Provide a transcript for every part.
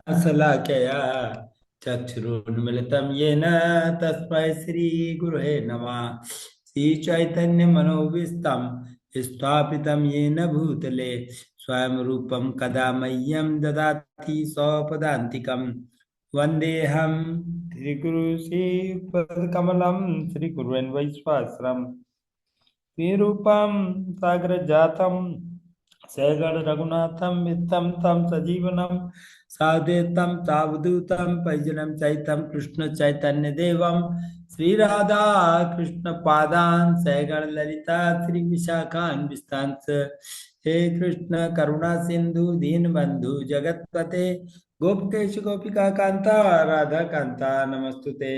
शलाकया चक्षुरुन्मिलितं येन तस्मै श्रीगुरवे नमः। श्रीचैतन्यमनोभीष्टं स्थापितं येन भूतले स्वयं रूपं कदा मह्यं ददाति स्वपदान्तिकं। वन्देऽहं श्रीगुरु श्रीपदकमलं श्रीगुरुन् वैश्वाश्रमं श्रीरूपं सागरजातं सैगण रघुनाथं वित्तं तं सजीवनं साधुतं सावधूतं पैजनं चैतं कृष्ण चैतन्य देवं श्री राधा कृष्ण पादान सैगण ललिता श्री विशाखान विस्तांस। हे कृष्ण करुणा सिंधु दीन बंधु जगतपते गोपकेश गोपिका कांता राधा कांता नमस्तुते।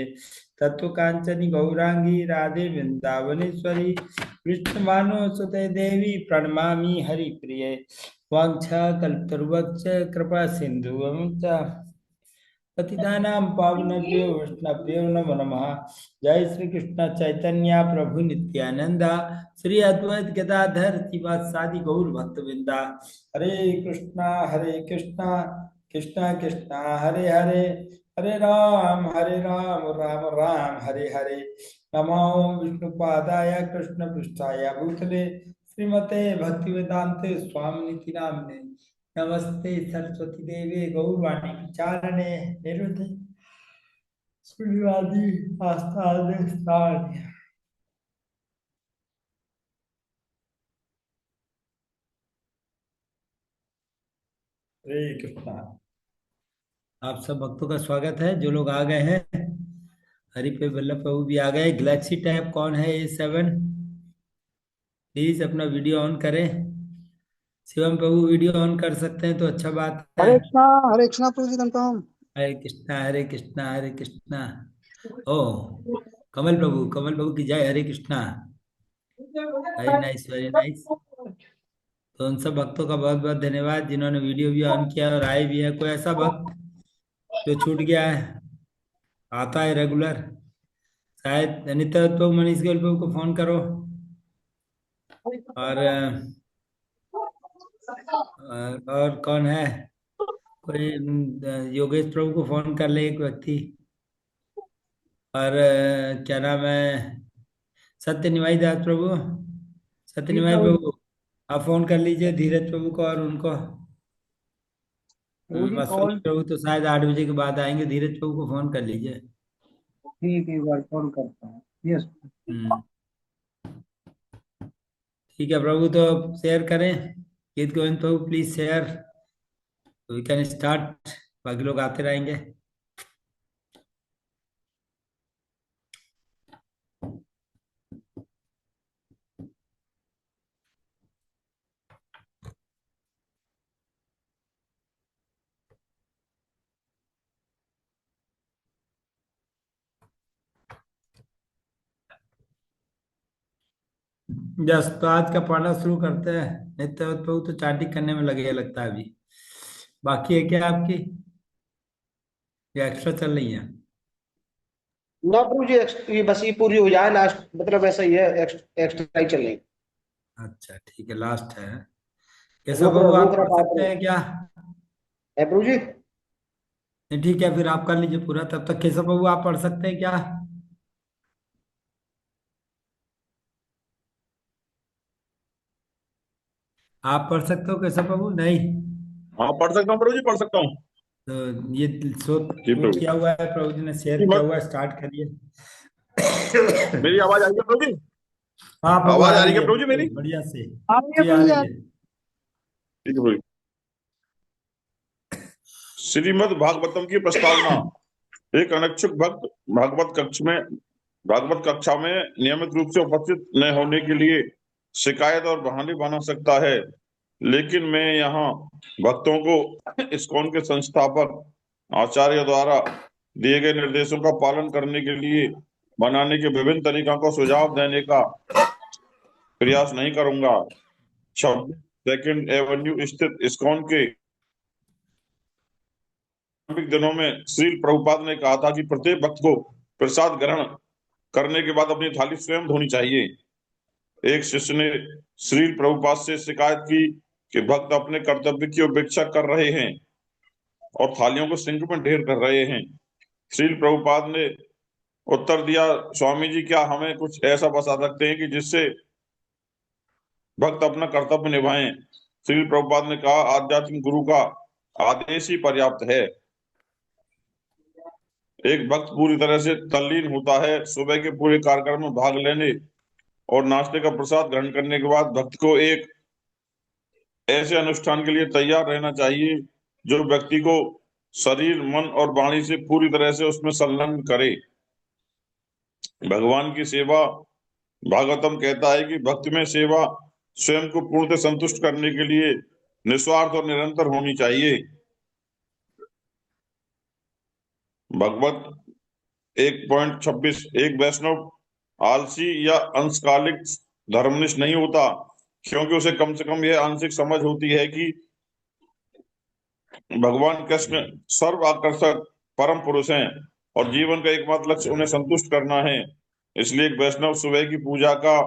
तत्व कांचनी गौरांगी राधे वृंदावनेश्वरी कृष्ण मानसुते देवी प्रणमामि हरिप्रिये। वाञ्छाकल्पतरुवच्च कृपा सिन्धु पतितानां पावनेभ्यो वैष्णवेभ्यो नमो नमः। जय श्री कृष्ण चैतन्य प्रभु नित्यानंदा श्री अद्वैत गदाधर शिवासादि गौर भक्तवृंदा। हरे कृष्णा कृष्णा कृष्णा हरे हरे, हरे राम राम राम हरे हरे। नमो विष्णुपादाय कृष्ण पृष्ठाय भूतले श्रीमते भक्तिवेदांते स्वामिनिति नाम्ने। नमस्ते सरस्वती देवे गौरवाणी विचारणे निरुद्ध सुनिवादी आस्ताद स्थान। हरे कृष्णा। आप सब भक्तों का स्वागत है। जो लोग आ गए हैं, हरि पे वल्लभ प्रभु भी आ गए। गैलेक्सी टैब कौन है A7, प्लीज अपना वीडियो ऑन करें। शिवम प्रभु वीडियो ऑन कर सकते हैं तो अच्छा बात है। हरे कृष्णा प्रभु जी कन्फर्म। हरे कृष्णा हरे कृष्णा हरे कृष्णा। ओ कमल प्रभु की जय। हरे कृष्णा। Very nice. तो उन सब भक्तों का बहुत बहुत धन्यवाद जिन्होंने वीडियो भी ऑन किया और आए भी है। कोई ऐसा भक्त जो छूट गया है, आता है रेगुलर, शायद अनिता तो मनीष गोयल प्रभु को फोन करो। और और कौन है, कोई योगेश प्रभु को फोन कर ले एक व्यक्ति। और क्या नाम है, सत्य निवाई दास प्रभु, सत्य निवाई प्रभु आप फोन कर लीजिए धीरज प्रभु को और उनको। अश्विनी प्रभु तो शायद 8 बजे के बाद आएंगे। धीरज प्रभु को फोन कर लीजिए। ठीक है, एक बार कॉल करता हूँ। यस। हम्म, ठीक है प्रभु। तो शेयर करें गीत गोविंद प्रभु, please share, we can start. बाकी लोग आते रहेंगे। जस तो आज का पढ़ना शुरू करते हैं। नित्य प्रभु तो चाटिंग करने में लगे लगता है अभी। बाकी है क्या आपकी, या एक्स्ट्रा चल रही है? ना प्रभु जी, ये बस ये पूरी हो जाए लास्ट, मतलब ऐसा ही है, एक्स्ट्रा ही चलेगी। अच्छा ठीक है, लास्ट है। केशव रोक बाबू आप रोक पढ़ रखा सकते है हैं क्या? प्रभु जी। नहीं ठीक है, फिर आप कर लीजिए पूरा। तब तक केशव बाबू आप पढ़ सकते हैं क्या? आप पढ़ सकते हो केशव बाबू? नहीं हाँ, पढ़ सकता हूँ प्रभु जी, पढ़ सकता हूँ। तो ये शो जी वो प्रभु। किया हुआ है, प्रभु जी ने शेयर किया मत हुआ है, स्टार्ट करिए। मेरी आवाज आ रही है प्रभु जी? हाँ प्रभु आ आवाज आ रही रही है है, प्रभु जी बिल्कुल मेरी? बढ़िया से। आ रही है जी आ प्रभु जी रही आप। है। ठीक है प्रभु जी। श्रीमद् भागवतम की प्रस्तावना। एक अनिच्छुक भक्त भागवत कक्षा में नियमित रूप से उपस्थित न होने के लिए शिकायत और बहाने बना सकता है, लेकिन मैं यहाँ भक्तों को इस्कॉन के संस्थापक आचार्य द्वारा दिए गए निर्देशों का पालन करने के लिए बनाने के विभिन्न तरीकों का सुझाव देने का प्रयास नहीं करूंगा। 26 एवेन्यू स्थित इस्कॉन के प्रारंभिक दिनों में श्रील प्रभुपाद ने कहा था कि प्रत्येक भक्त को प्रसाद ग्रहण करने के बाद अपनी थाली स्वयं धोनी चाहिए। एक शिष्य ने श्री प्रभुपाद से शिकायत की कि भक्त अपने कर्तव्य की उपेक्षा कर रहे हैं और थालियों को सिंक में ढेर कर रहे हैं। श्रील प्रभुपाद ने उत्तर दिया, स्वामी जी, क्या हमें कुछ ऐसा बता सकते हैं कि जिससे भक्त अपना कर्तव्य निभाएं? श्रील प्रभुपाद ने कहा, आध्यात्मिक गुरु का आदेश ही पर्याप्त है। एक भक्त पूरी तरह से तल्लीन होता है। सुबह के पूरे कार्यक्रम में भाग लेने और नाश्ते का प्रसाद ग्रहण करने के बाद भक्त को एक ऐसे अनुष्ठान के लिए तैयार रहना चाहिए जो व्यक्ति को शरीर, मन और वाणी से पूरी तरह से उसमें संलग्न करे। भगवान की सेवा, भागवतम कहता है कि भक्त में सेवा स्वयं को पूर्णतः संतुष्ट करने के लिए निस्वार्थ और निरंतर होनी चाहिए। भगवत 1.26, एक वैष्णव आलसी या अंशकालिक धर्मनिष्ठ नहीं होता, क्योंकि उसे कम से कम यह आंशिक समझ होती है कि भगवान कृष्ण सर्व आकर्षक परम पुरुष हैं और जीवन का एकमात्र लक्ष्य उन्हें संतुष्ट करना है। इसलिए एक वैष्णव सुबह की पूजा का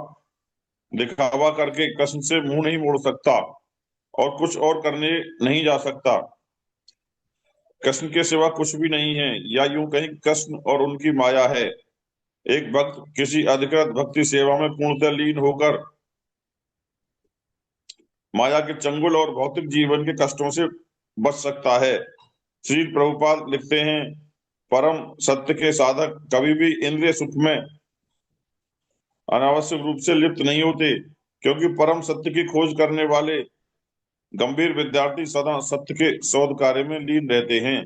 दिखावा करके कृष्ण से मुंह नहीं मोड़ सकता और कुछ और करने नहीं जा सकता। कृष्ण के सिवा कुछ भी नहीं है, या यूं कहीं कृष्ण और उनकी माया है। एक भक्त किसी अधिकृत भक्ति सेवा में पूर्णतः लीन होकर माया के चंगुल और भौतिक जीवन के कष्टों से बच सकता है। श्री प्रभुपाद लिखते हैं, परम सत्य के साधक कभी भी इंद्रिय सुख में अनावश्यक रूप से लिप्त नहीं होते, क्योंकि परम सत्य की खोज करने वाले गंभीर विद्यार्थी सदा सत्य के शोध कार्य में लीन रहते हैं।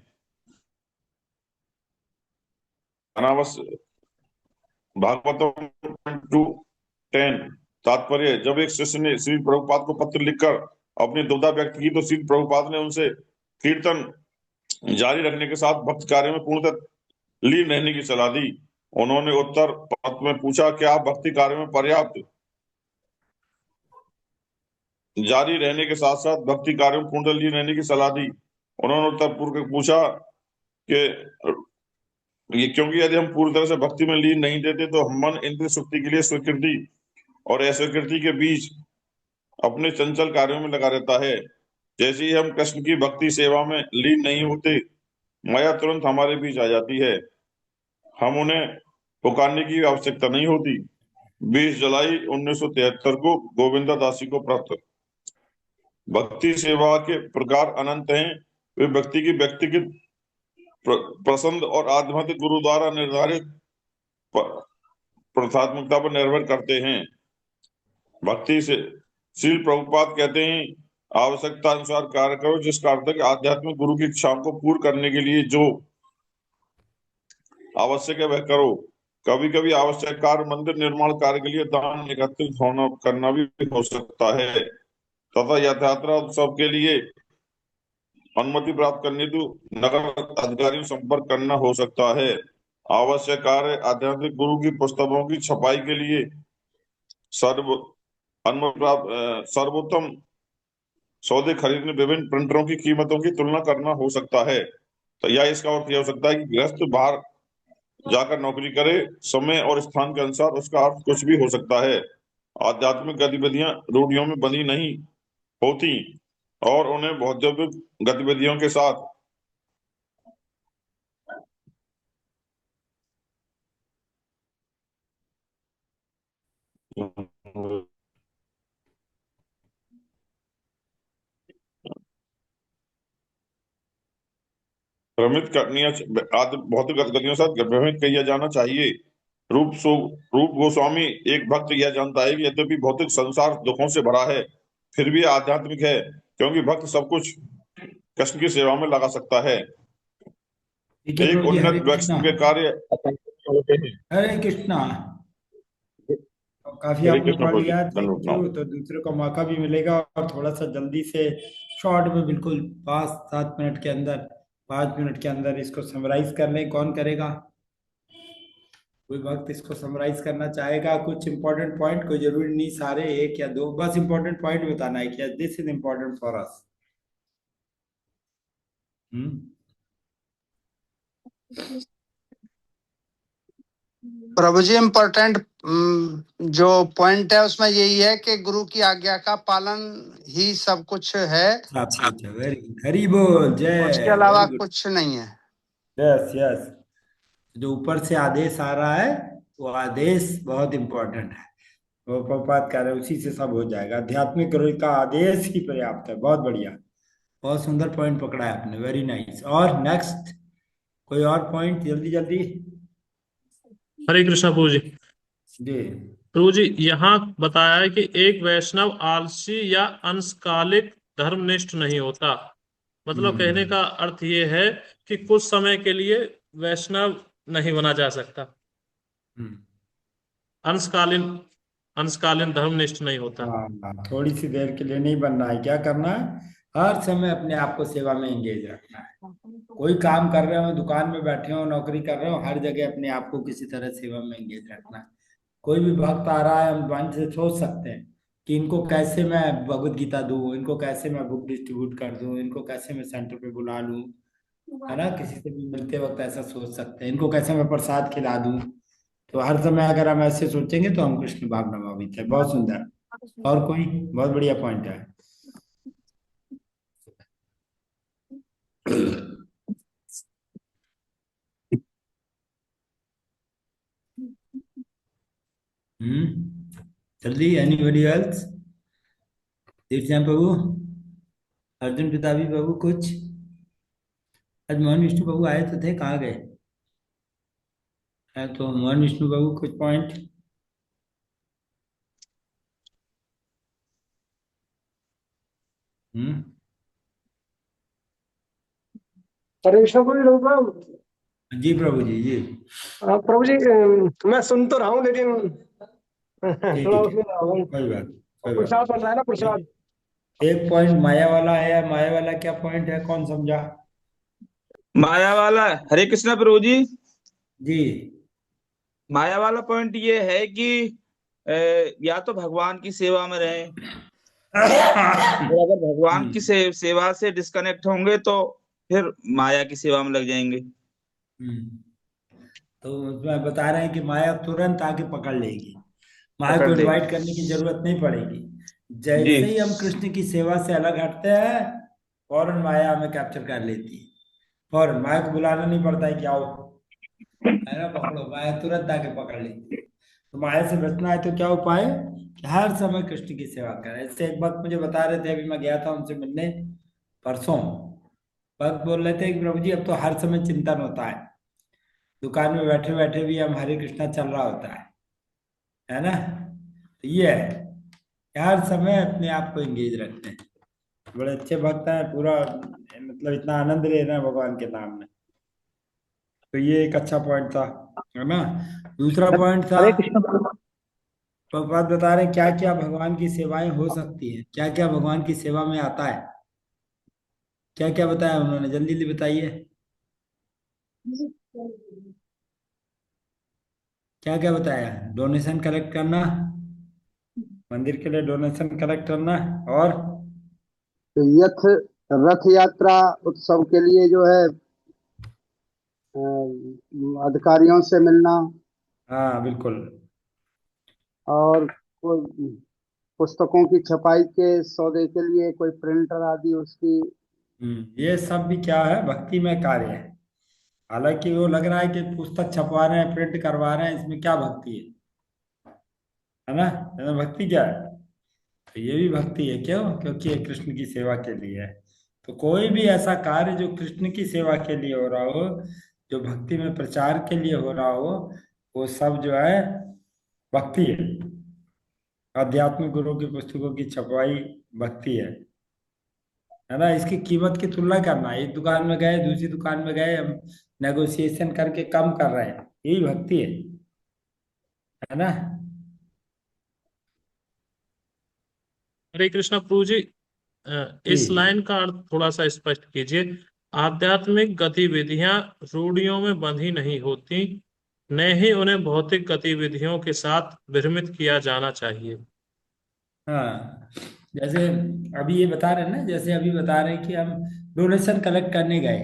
अनावश्यक भागवतम 2:10 तात्पर्य, जब एक शिष्य ने श्री प्रभुपाद को पत्र लिखकर अपनी दुविधा व्यक्त की तो श्री प्रभुपाद ने उनसे कीर्तन जारी रखने के साथ भक्त कार्य में पूर्णतः लीन रहने की सलाह दी। उन्होंने उत्तर पत्र में पूछा, क्या आप भक्ति कार्य में पर्याप्त जारी रहने के साथ साथ भक्ति कार्य में पूर्णतः लीन रहने की सलाह दी? उन्होंने उत्तर पूर्वक पूछा कि ये, क्योंकि यदि हम पूरी तरह से भक्ति में लीन नहीं देते तो हम मन इंद्रिय सुक्ति के लिए स्वीकृति और अस्वीकृति के बीच अपने चंचल कार्यों में लगा रहता है। जैसे ही हम कृष्ण की भक्ति सेवा में लीन नहीं होते, माया तुरंत हमारे बीच आ जाती है। हम उन्हें पुकारने की आवश्यकता नहीं होती। 20 जुलाई 1973 को गोविंदा दासी को प्राप्त। भक्ति सेवा के प्रकार अनंत हैं। वे व्यक्ति की व्यक्तिगत पसंद और आध्यात्मिक गुरु द्वारा निर्धारित प्राथमिकता पर निर्भर करते हैं। भक्ति से श्रील प्रभुपाद कहते हैं, आवश्यकता अनुसार कार्य करो, जिसका अर्थ है कि आध्यात्मिक गुरु की इच्छाओं को पूर्ण करने के लिए जो आवश्यक है वह करो। कभी कभी आवश्यक कार्य मंदिर निर्माण कार्य के लिए दान एकत्रित होना करना भी हो सकता है, तथा यात्रा उत्सव के लिए अनुमति प्राप्त करने तो नगर अधिकारियों से संपर्क करना हो सकता है। आवश्यक कार्य आध्यात्मिक गुरु की पुस्तकों की छपाई के लिए सर्व अनुमति प्राप्त सर्वोत्तम सौदे खरीदने विभिन्न प्रिंटरों की कीमतों की तुलना करना हो सकता है। तो या इसका अर्थ यह हो सकता है कि गृहस्थ बाहर जाकर नौकरी करे, समय और स्थान के अनुसार उसका अर्थ कुछ भी हो सकता है। आध्यात्मिक गतिविधियां रूढ़ियों में बंधी नहीं होती और उन्हें भौतिक गतिविधियों के साथ भ्रमित करनी आदि भौतिक गतिविधियों के साथ भ्रमित किया जाना चाहिए। रूप गोस्वामी, एक भक्त यह जानता है कि यद्यपि भौतिक संसार दुखों से भरा है, फिर भी आध्यात्मिक है, क्योंकि भक्त सब कुछ कृष्ण की सेवा में लगा सकता है। ठीक है एक प्रभु जी, हरे उन्नत व्यक्ति कृष्णा। के कार्य असंख्य होते हैं। हरे कृष्णा। तो काफी हरे आपने कृष्ण पढ़ प्रभु जी, लिया, थैंक धन्यवाद। यू। तो दूसरे को मौका भी मिलेगा और थोड़ा सा जल्दी से शॉर्ट में, बिल्कुल 5-7 मिनट के अंदर, 5 मिनट के अंदर इसको समराइज कर लें। कौन करेगा? कोई वक्त इसको समराइज करना चाहेगा? कुछ इंपॉर्टेंट पॉइंट, कोई जरूरी नहीं सारे, एक या दो बस इंपॉर्टेंट पॉइंट बताना है कि this is important for us. Hmm. Prabhu ji important जो पॉइंट है उसमें यही है कि गुरु की आज्ञा का पालन ही सब कुछ है, सब कुछ है। वेरी गुड, हरी बोल जय। उसके अलावा वेरी गुड। कुछ नहीं है। Yes yes. जो ऊपर से आदेश आ रहा है वो आदेश बहुत इंपॉर्टेंट है। वो प्रभुपाद कह रहे हैं उसी से सब हो जाएगा। आध्यात्मिक गुरु का आदेश ही पर्याप्त है। बहुत बढ़िया। बहुत सुंदर पॉइंट पकड़ा है आपने। Very nice. और नेक्स्ट कोई और पॉइंट जल्दी जल्दी। हरे कृष्णा प्रभु जी। जी। प्रभु जी यहाँ बताया है कि एक वैष्णव आलसी या अंशकालिक धर्मनिष्ठ नहीं होता। मतलब कहने हम्म का अर्थ ये है कि कुछ समय के लिए वैष्णव नहीं बना जा सकता। हम्म। अंशकालीन अंशकालीन धर्मनिष्ठ नहीं होता। हाँ, थोड़ी सी देर के लिए नहीं बनना है। क्या करना है? हर समय अपने आप को सेवा में एंगेज रखना है। कोई काम कर रहे हो, दुकान में बैठे हो, नौकरी कर रहे हो, हर जगह अपने आप को किसी तरह सेवा में एंगेज रखना है। कोई भी भक्त आ रहा है, हम मन से सोच सकते हैं कि इनको कैसे मैं भगवत गीता दूं, इनको कैसे मैं बुक डिस्ट्रीब्यूट कर दूं, इनको कैसे मैं सेंटर पे बुला लूं। है ना? किसी से भी मिलते वक्त ऐसा सोच सकते हैं, इनको कैसे मैं प्रसाद खिला दूं। तो हर समय अगर हम ऐसे सोचेंगे तो हम कृष्ण भावना भावित है। बहुत सुंदर। और कोई? बहुत बढ़िया पॉइंट है। जल्दी, एनीबॉडी एल्स? तीर्थराम प्रभु, अर्जुन पितावी प्रभु कुछ? आज मोहन विष्णु प्रभु आए तो थे, कहाँ गए? है तो मोहन विष्णु प्रभु कुछ पॉइंट? हम्म। हरे कृष्ण प्रभु जी, राम। जी प्रभु जी जी। प्रभु जी, मैं सुन तो रहा हूँ लेकिन थोड़ा ठीक है, उसमें रहा हूँ। कोई बात, कोई बात प्रसाद बन रहा है ना, प्रसाद। नहीं। एक पॉइंट माया वाला है। माया वाला क्या पॉइंट है, कौन समझा? माया वाला, हरे कृष्णा प्रभु जी। जी। माया वाला पॉइंट ये है कि या तो भगवान की सेवा में रहें, और अगर भगवान की सेवा से डिस्कनेक्ट होंगे तो फिर माया की सेवा में लग जाएंगे। हम्म। तो उसमें बता रहे हैं कि माया तुरंत आके पकड़ लेगी। माया पकड़ को लेगी। इनवाइट करने की जरूरत नहीं पड़ेगी। जी। जैसे ही हम कृष्ण की सेवा से अलग हटते हैं, फौरन माया हमें कैप्चर कर लेती है। फौरन माया को बुलाना नहीं पड़ता है कि आओ, है ना, पकड़ो। माया तुरंत आके पकड़ लेती है। तो माया से बचना है तो क्या उपाय है? कि हर समय कृष्ण की सेवा करें। ऐसे एक बात मुझे बता रहे थे, अभी मैं गया था उनसे मिलने परसों। भक्त बोल रहे थे कि प्रभु जी अब तो हर समय चिंतन होता है, दुकान में बैठे बैठे भी हम हरे कृष्णा चल रहा होता है ना? तो ये है कि हर समय अपने आप को एंगेज रखते हैं। बड़े अच्छे भक्त हैं। पूरा मतलब इतना आनंद ले रहे हैं भगवान के नाम में। तो ये एक अच्छा पॉइंट था, है ना? दूसरा पॉइंट था, हरे कृष्ण प्रभु। प्रभुपाद बता रहे हैं क्या क्या भगवान की सेवाएं हो सकती हैं, क्या क्या भगवान की सेवा में आता है। क्या क्या बताया उन्होंने, जल्दी जल्दी बताइए। क्या क्या बताया? डोनेशन कलेक्ट करना, मंदिर के लिए डोनेशन कलेक्ट करना, और यथ रथ यात्रा उत्सव के लिए जो है अधिकारियों से मिलना, हाँ बिल्कुल। और कोई पुस्तकों की छपाई के सौदे के लिए कोई प्रिंटर आदि उसकी। ये सब भी क्या है, भक्ति में कार्य है। हालांकि वो लग रहा है कि पुस्तक छपवा रहे हैं, प्रिंट करवा रहे हैं, इसमें क्या भक्ति है ना? इसमें भक्ति क्या है? तो ये भी भक्ति है। क्यों? क्योंकि ये कृष्ण की सेवा के लिए है। तो कोई भी ऐसा कार्य जो कृष्ण की सेवा के लिए हो रहा हो, जो भक्ति में प्रचार के लिए हो रहा हो, वो सब जो है भक्ति है। आध्यात्मिक गुरु की पुस्तकों की छपवाई भक्ति है ना? इसकी कीमत की तुलना करना, एक दुकान में गए, दूसरी दुकान में गए, हम नेगोशिएशन करके कम कर रहे हैं, यही भक्ति है ना? हरे कृष्णा प्रभु जी, जी। इस लाइन का अर्थ थोड़ा सा स्पष्ट कीजिए। आध्यात्मिक गतिविधियां रूढ़ियों में बंधी नहीं होती, न ही उन्हें भौतिक गतिविधियों के साथ विभ्रमित किया जाना चाहिए। हाँ, जैसे अभी ये बता रहे हैं ना, जैसे अभी बता रहे हैं कि हम डोनेशन कलेक्ट करने गए,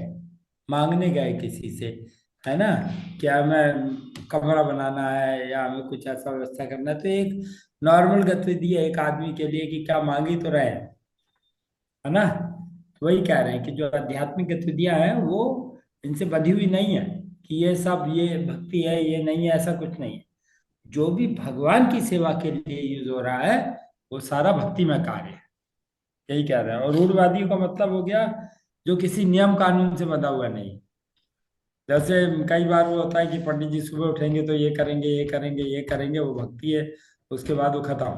मांगने गए किसी से, है ना? क्या मैं कमरा बनाना है या हमें कुछ ऐसा व्यवस्था करना है, तो एक नॉर्मल गतिविधि है एक आदमी के लिए कि क्या मांग ही तो रहे हैं, है ना। तो वही कह रहे हैं कि जो आध्यात्मिक गतिविधियां हैं वो इनसे बंधी हुई नहीं है कि ये सब ये भक्ति है, ये नहीं है, ऐसा कुछ नहीं है। जो भी भगवान की सेवा के लिए यूज हो रहा है वो सारा भक्तिमय कार्य है, यही कह रहे हैं। और रूढ़वादियों का मतलब हो गया जो किसी नियम कानून से बंधा हुआ नहीं। जैसे कई बार वो होता है कि पंडित जी सुबह उठेंगे तो ये करेंगे, ये करेंगे, ये करेंगे, वो भक्ति है, उसके बाद वो खत्म।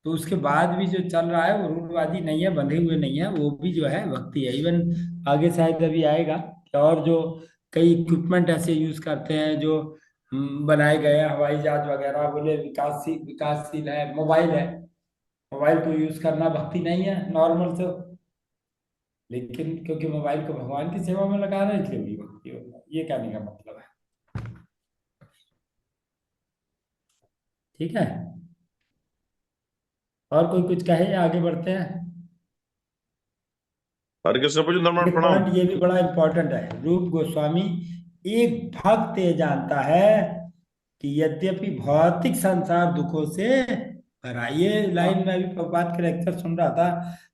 तो उसके बाद भी जो चल रहा है वो रूढ़वादी नहीं है, बंधे हुए नहीं है, वो भी जो है भक्ति है। इवन आगे शायद अभी आएगा कि और जो कई इक्विपमेंट ऐसे यूज करते हैं जो बनाए गए हैं, हवाई जहाज वगैरह, बोले विकासशील विकासशील है, मोबाइल है, मोबाइल को यूज करना भक्ति नहीं है नॉर्मल से, लेकिन क्योंकि मोबाइल को भगवान की सेवा में लगा रहे हैं इसलिए भी भक्ति होगा, ये कहने का मतलब है। ठीक है, और कोई कुछ कहे या आगे बढ़ते हैं। हरे कृष्ण पूज्य धर्मराज एक प्रणाम। पॉइंट ये भी बड़ा इंपॉर्टेंट है, रूप गोस्वामी, एक भक्त ये जानता है कि यद्यपि भौतिक संसार दुखों से भरा, ये लाइन में अभी प्रभुपाद के लेक्चर सुन रहा था,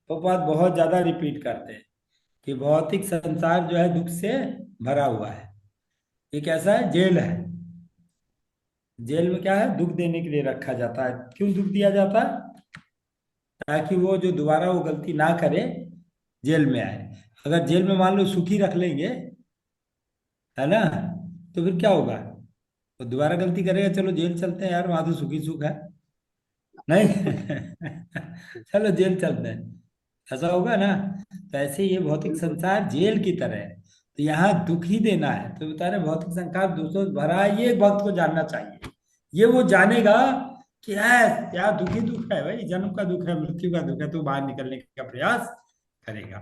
प्रभुपाद बहुत ज्यादा रिपीट करते हैं कि भौतिक संसार जो है दुख से भरा हुआ है। ये कैसा है, जेल है। जेल में क्या है, दुख देने के लिए रखा जाता है। क्यों दुख दिया जाता है? ताकि वो जो दोबारा वो गलती ना करे, जेल में आए। अगर जेल में मान लो सुखी रख लेंगे, है ना, तो फिर क्या होगा, वो दोबारा गलती करेगा, चलो जेल चलते हैं यार, वहां तो सुखी सुख है, नहीं चलो जेल चलते हैं, ऐसा होगा ना। तो ऐसे ये भौतिक संसार जेल की तरह है, तो यहाँ दुख ही देना है। तो बता रहे भौतिक संसार दुखों से भरा है, ये भक्त को जानना चाहिए। ये वो जानेगा कि है यार दुख ही दुख है भाई, जन्म का दुख है, मृत्यु का दुख है, तो बाहर निकलने का प्रयास करेगा।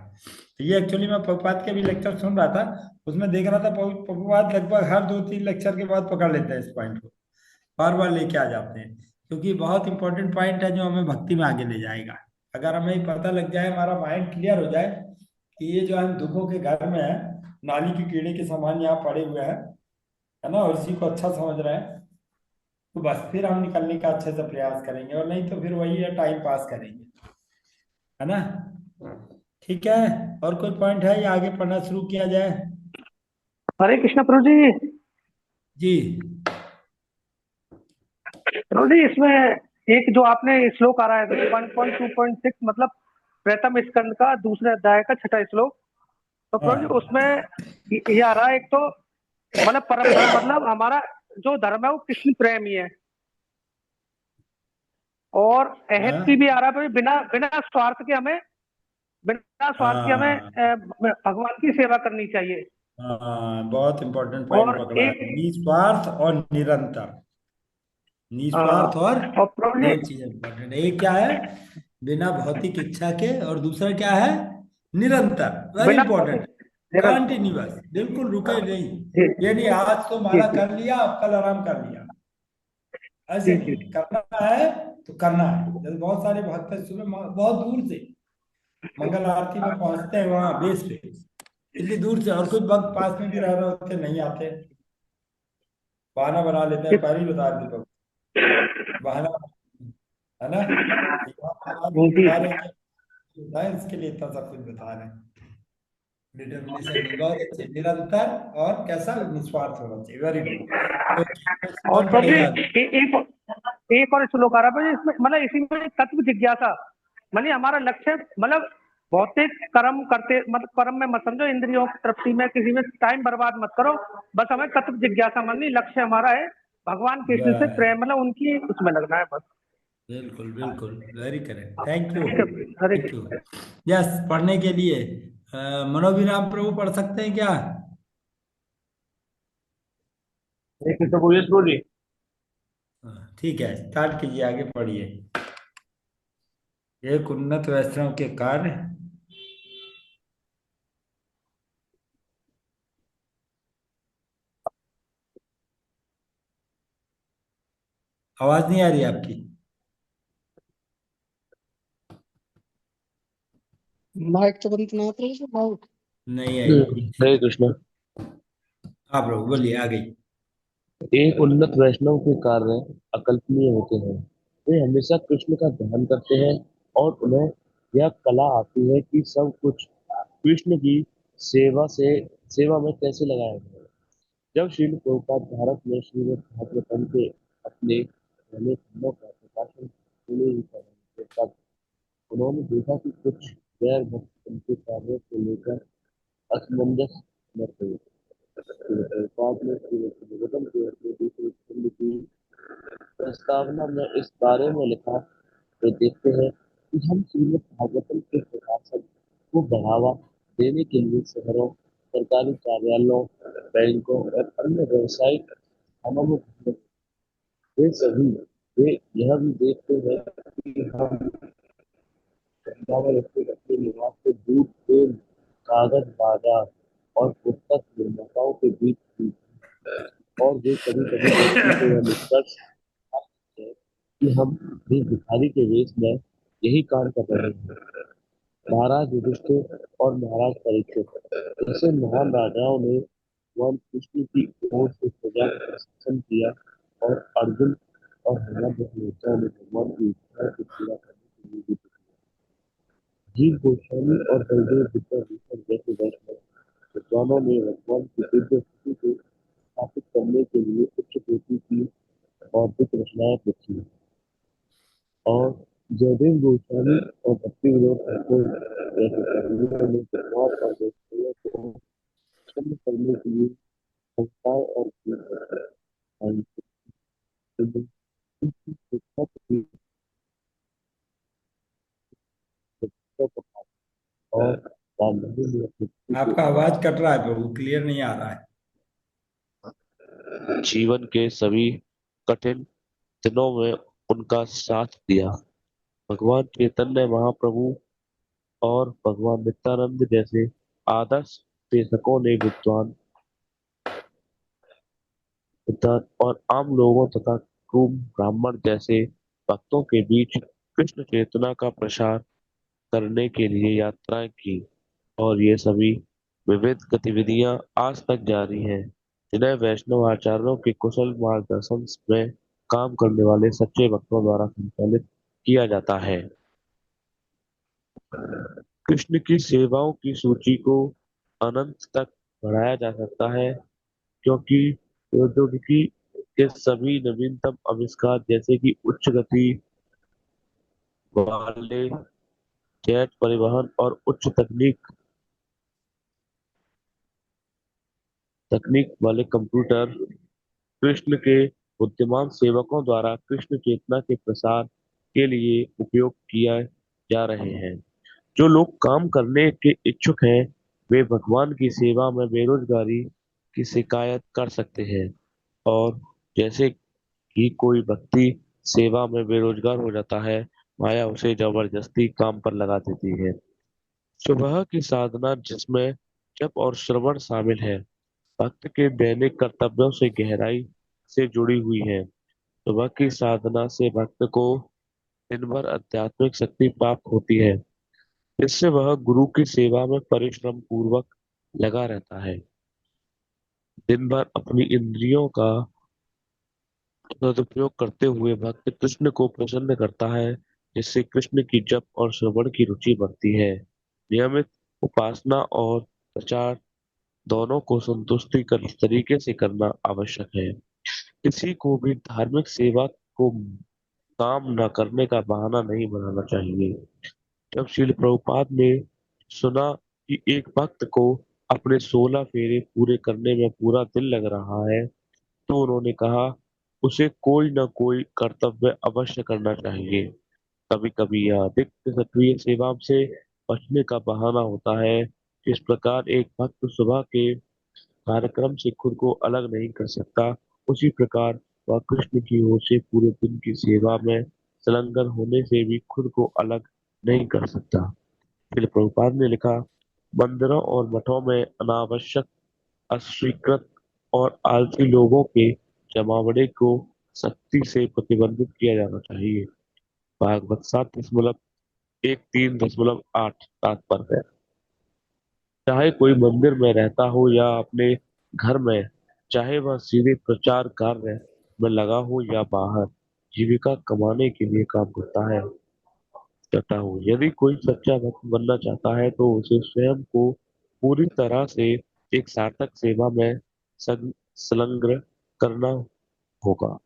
तो ये एक्चुअली मैं प्रभुपाद के भी लेक्चर सुन रहा था, उसमें देख रहा था प्रभुपाद लगभग हर 2-3 लेक्चर के बाद पकड़ लेते हैं इस पॉइंट को, बार बार लेके आ जाते हैं, क्योंकि बहुत इंपॉर्टेंट पॉइंट है जो हमें भक्ति में आगे ले जाएगा। अगर हमें पता लग जाए, हमारा माइंड क्लियर हो जाए कि ये जो हम दुखों के घर में है, नाली के कीड़े के समान यहाँ पड़े हुए हैं, है ना, और इसी को अच्छा समझ रहे हैं, तो बस फिर हम निकलने का अच्छे से प्रयास करेंगे, और नहीं तो फिर वही है, टाइम पास करेंगे, है ना। ठीक है, और कोई पॉइंट है या आगे पढ़ना शुरू किया जाए? हरे कृष्ण प्रभु जी। जी प्रभु जी, इसमें एक जो आपने श्लोक आ रहा है 1.2.6, मतलब प्रथम स्कंद का दूसरे अध्याय का 6वां श्लोक, तो प्रभु जी हाँ उसमें ये आ रहा है, एक तो मतलब परम धर्म, मतलब हमारा जो धर्म है वो कृष्ण प्रेम ही है, और अहत की हाँ भी आ रहा है प्रभु जी, बिना बिना स्वार्थ के हमें, बिना स्वार्थ के हमें हाँ भगवान की सेवा करनी चाहिए। हाँ, बहुत इंपॉर्टेंट पॉइंट और पकड़ा है, एक निस्वार्थ और निरंतर। निस्वार्थ और प्रभु दो जी, चीज इंपॉर्टेंट है, एक क्या है, बिना भौतिक इच्छा के, और दूसरा क्या है, निरंतर, वेरी बिना इंपॉर्टेंट, निरंतर। कंटिन्यूअस, बिल्कुल रुके नहीं। जी ये नहीं आज तो जी माला जी कर लिया अब कल आराम कर लिया, ऐसे जी जी नहीं, करना है तो करना है। जैसे बहुत सारे भक्त हैं, सुबह बहुत दूर से मंगल आरती में पहुंचते हैं वहां बेस पे, इतनी दूर से, और कुछ भक्त पास में भी रह रहे होते नहीं आते, बहाना बना लेते हैं, पहले ही बता देते बहाना, है ना। जी जी बता रहे हैं कि होता है, इसके लिए इतना सब कुछ बता रहे हैं। डिटर्मिनेशन नहीं, बहुत अच्छे, निरंतर और कैसा, निस्वार्थ होना चाहिए, वेरी गुड। ओके, और कौन प्रभु जी पढ़ेगा अभी? एक और श्लोक आ रहा है प्रभु जी, इसमें मतलब इसी में तत्व जिज्ञासा, मतलब हमारा लक्ष्य, मतलब भौतिक कर्म करते, मतलब कर्म में मत समझो, इंद्रियों की तृप्ति में किसी में टाइम बर्बाद मत करो, बस हमें तत्व जिज्ञासा, मतलब लक्ष्य हमारा है भगवान कृष्ण से बस, प्रेम, मतलब उनकी उसमें लगना है बस। बिल्कुल बिल्कुल, वेरी करेक्ट, थैंक यू। ठीक है, हरे थैंक यू। कृष्ण। यस, पढ़ने के लिए मनोविराम प्रभु पढ़ सकते हैं क्या? हरे कृष्ण बोलिए प्रभु जी। ठीक है, स्टार्ट कीजिए, आगे पढ़िए। एक उन्नत वैष्णव के कार्य। आवाज नहीं आ रही आपकी? माइक तो बंद ना प्रभु जी, माइक। नहीं आई। हरे कृष्ण। हाँ प्रभु बोलिए, आ गई। एक उन्नत वैष्णव के कार्य अकल्पनीय होते हैं। वे हमेशा कृष्ण का ध्यान करते हैं और उन्हें यह कला आती है कि सब कुछ कृष्ण की सेवा में कैसे लगाया जाए। जब श्रील प्रभुपाद भारत में श्रीमद् भागवतम के अपने पहले खंडों का प्रकाशन होने ही कर रहे थे, तब उन्होंने देखा कि कुछ गैर भक्त उनके कार्यों को लेकर असमंजस में थे। श्रील प्रभुपाद ने श्रीमद् भागवतम के अपने दूसरे खंड की प्रस्तावना में इस बारे में लिखा। तो देखते हैं कि हम श्रीमद् भागवतम के प्रकाशन को बढ़ावा देने के लिए शहरों, सरकारी कार्यालयों, बैंकों और अन्य व्यावसायिक स्थानों में घूमते हैं। वे सभी वे यह भी देखते हैं कि हम वृंदावन स्थित अपने निवास से दूर पेड़, कागज बाजार और पुस्तक निर्माताओं के बीच भी, और वे कभी कभी व्यक्ति को यह निष्कर्ष निकालते हैं कि हम भी भिखारी के वेश में यही काम कर रहे हैं। महाराज युधिष्ठिर और महाराज परीक्षित जैसे महान राजाओं ने भगवान कृष्ण की ओर से प्रजा का प्रशासन किया, और अर्जुन और हनुमान जैसे योद्धाओं ने भगवान की इच्छाओं को पूरा करने के लिए भी जीव गोस्वामी और बलदेव विद्याभूषण जैसे वैष्णव विद्वानों ने भगवान की दिव्य स्तुति को स्थापित करने के लिए उच्च कोटि की बौद्धिक रचनाएं लिखी, और जयदेव गोस्वामी और भक्ति विनोद ठाकुर जैसे कवियों ने भगवान और वैष्णवों को प्रसन्न करने के लिए संस्थाएं और गीत रचाए। इनकी शिक्षा की और रामधनु ने अपनी पुत्री आपका आवाज कट रहा है प्रभु, क्लियर नहीं आ रहा है। को जीवन के सभी कठिन दिनों में उनका साथ दिया। भगवान चैतन्य महाप्रभु और भगवान नित्यानंद जैसे आदर्श देशकों ने विद्वान और आम लोगों तथा क्रूर ब्राह्मण जैसे भक्तों के बीच कृष्ण चेतना का प्रसार करने के लिए यात्राएं की, और ये सभी विविध गतिविधियां आज तक जारी हैं, जिन्हें वैष्णव आचार्यों के कुशल मार्गदर्शन में काम करने वाले सच्चे भक्तों द्वारा संचालित किया जाता है। कृष्ण की सेवाओं की सूची को अनंत तक बढ़ाया जा सकता है, क्योंकि प्रौद्योगिकी के सभी नवीनतम आविष्कार जैसे कि उच्च गति वाले जेट परिवहन और उच्च तकनीक वाले कंप्यूटर कृष्ण के बुद्धिमान सेवकों द्वारा कृष्ण चेतना के प्रसार के लिए उपयोग किया जा रहे हैं। जो लोग काम करने के इच्छुक हैं, वे भगवान की सेवा में बेरोजगारी की शिकायत कर सकते हैं, और जैसे कि कोई व्यक्ति सेवा में बेरोजगार हो जाता है, माया उसे जबरदस्ती काम पर लगा देती है। सुबह की साधना, जिसमें जप और श्रवण शामिल है, भक्त के दैनिक कर्तव्यों से गहराई से जुड़ी हुई है। सुबह की साधना से भक्त को दिन भर आध्यात्मिक शक्ति प्राप्त होती है, जिससे वह गुरु की सेवा में परिश्रम पूर्वक लगा रहता है। दिन भर अपनी इंद्रियों का सदुपयोग करते हुए भक्त कृष्ण को प्रसन्न करता है, जिससे कृष्ण की जप और श्रवण की रुचि बढ़ती है। नियमित उपासना और प्रचार दोनों को संतुष्टि कर तरीके से करना आवश्यक है। किसी को भी धार्मिक सेवा को काम न करने का बहाना नहीं बनाना चाहिए। जब श्रील प्रभुपाद ने सुना कि एक भक्त को अपने 16 फेरे पूरे करने में पूरा दिन लग रहा है, तो उन्होंने कहा उसे कोई न कोई कर्तव्य अवश्य करना चाहिए। कभी कभी यह अधिक सक्रिय सेवा से बचने का बहाना होता है। इस प्रकार एक भक्त सुबह के कार्यक्रम से खुद को अलग नहीं कर सकता, उसी प्रकार वह कृष्ण की ओर से पूरे दिन की सेवा में संलग्न होने से भी खुद को अलग नहीं कर सकता। फिर प्रभुपाद ने लिखा, मंदिरों और मठों में अनावश्यक, अस्वीकृत और आलसी लोगों के जमावड़े को सख्ती से प्रतिबंधित किया जाना चाहिए। भागवत 7.13.8 तात्पर्य। चाहे कोई मंदिर में रहता हो या अपने घर में, चाहे वह सीधे प्रचार कार्य में लगा हो या बाहर जीविका कमाने के लिए काम करता हो। यदि कोई सच्चा भक्त बनना चाहता है तो उसे स्वयं को पूरी तरह से एक सार्थक सेवा में संलग्न करना होगा